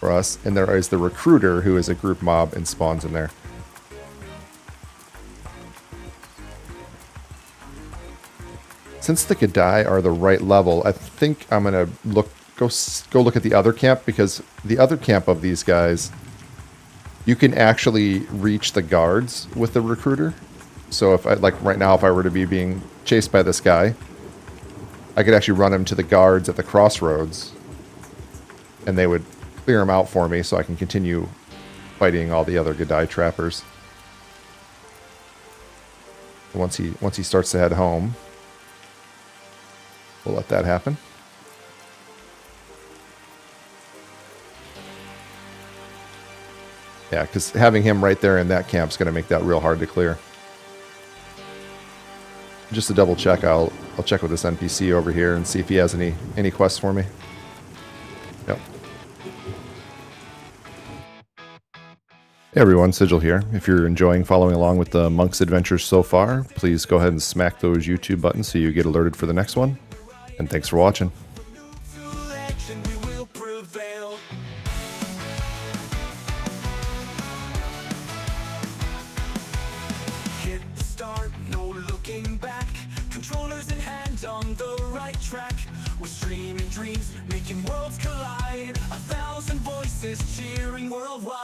for us, and there is the recruiter, who is a group mob and spawns in there. Since the G'day are the right level, I think I'm gonna go look at the other camp, because the other camp of these guys, you can actually reach the guards with the recruiter. So if I, like right now, if I were to be being chased by this guy, I could actually run him to the guards at the crossroads, and they would clear him out for me, so I can continue fighting all the other G'day trappers. Once he starts to head home, we'll let that happen. Yeah, because having him right there in that camp is going to make that real hard to clear. Just to double check, I'll check with this NPC over here and see if he has any quests for me. Yep. Hey everyone, Sigil here. If you're enjoying following along with the Monk's adventures so far, please go ahead and smack those YouTube buttons so you get alerted for the next one. And thanks for watching. Hit the start, no looking back. Controllers in hand on the right track. We're streaming dreams, making worlds collide. 1,000 voices cheering worldwide.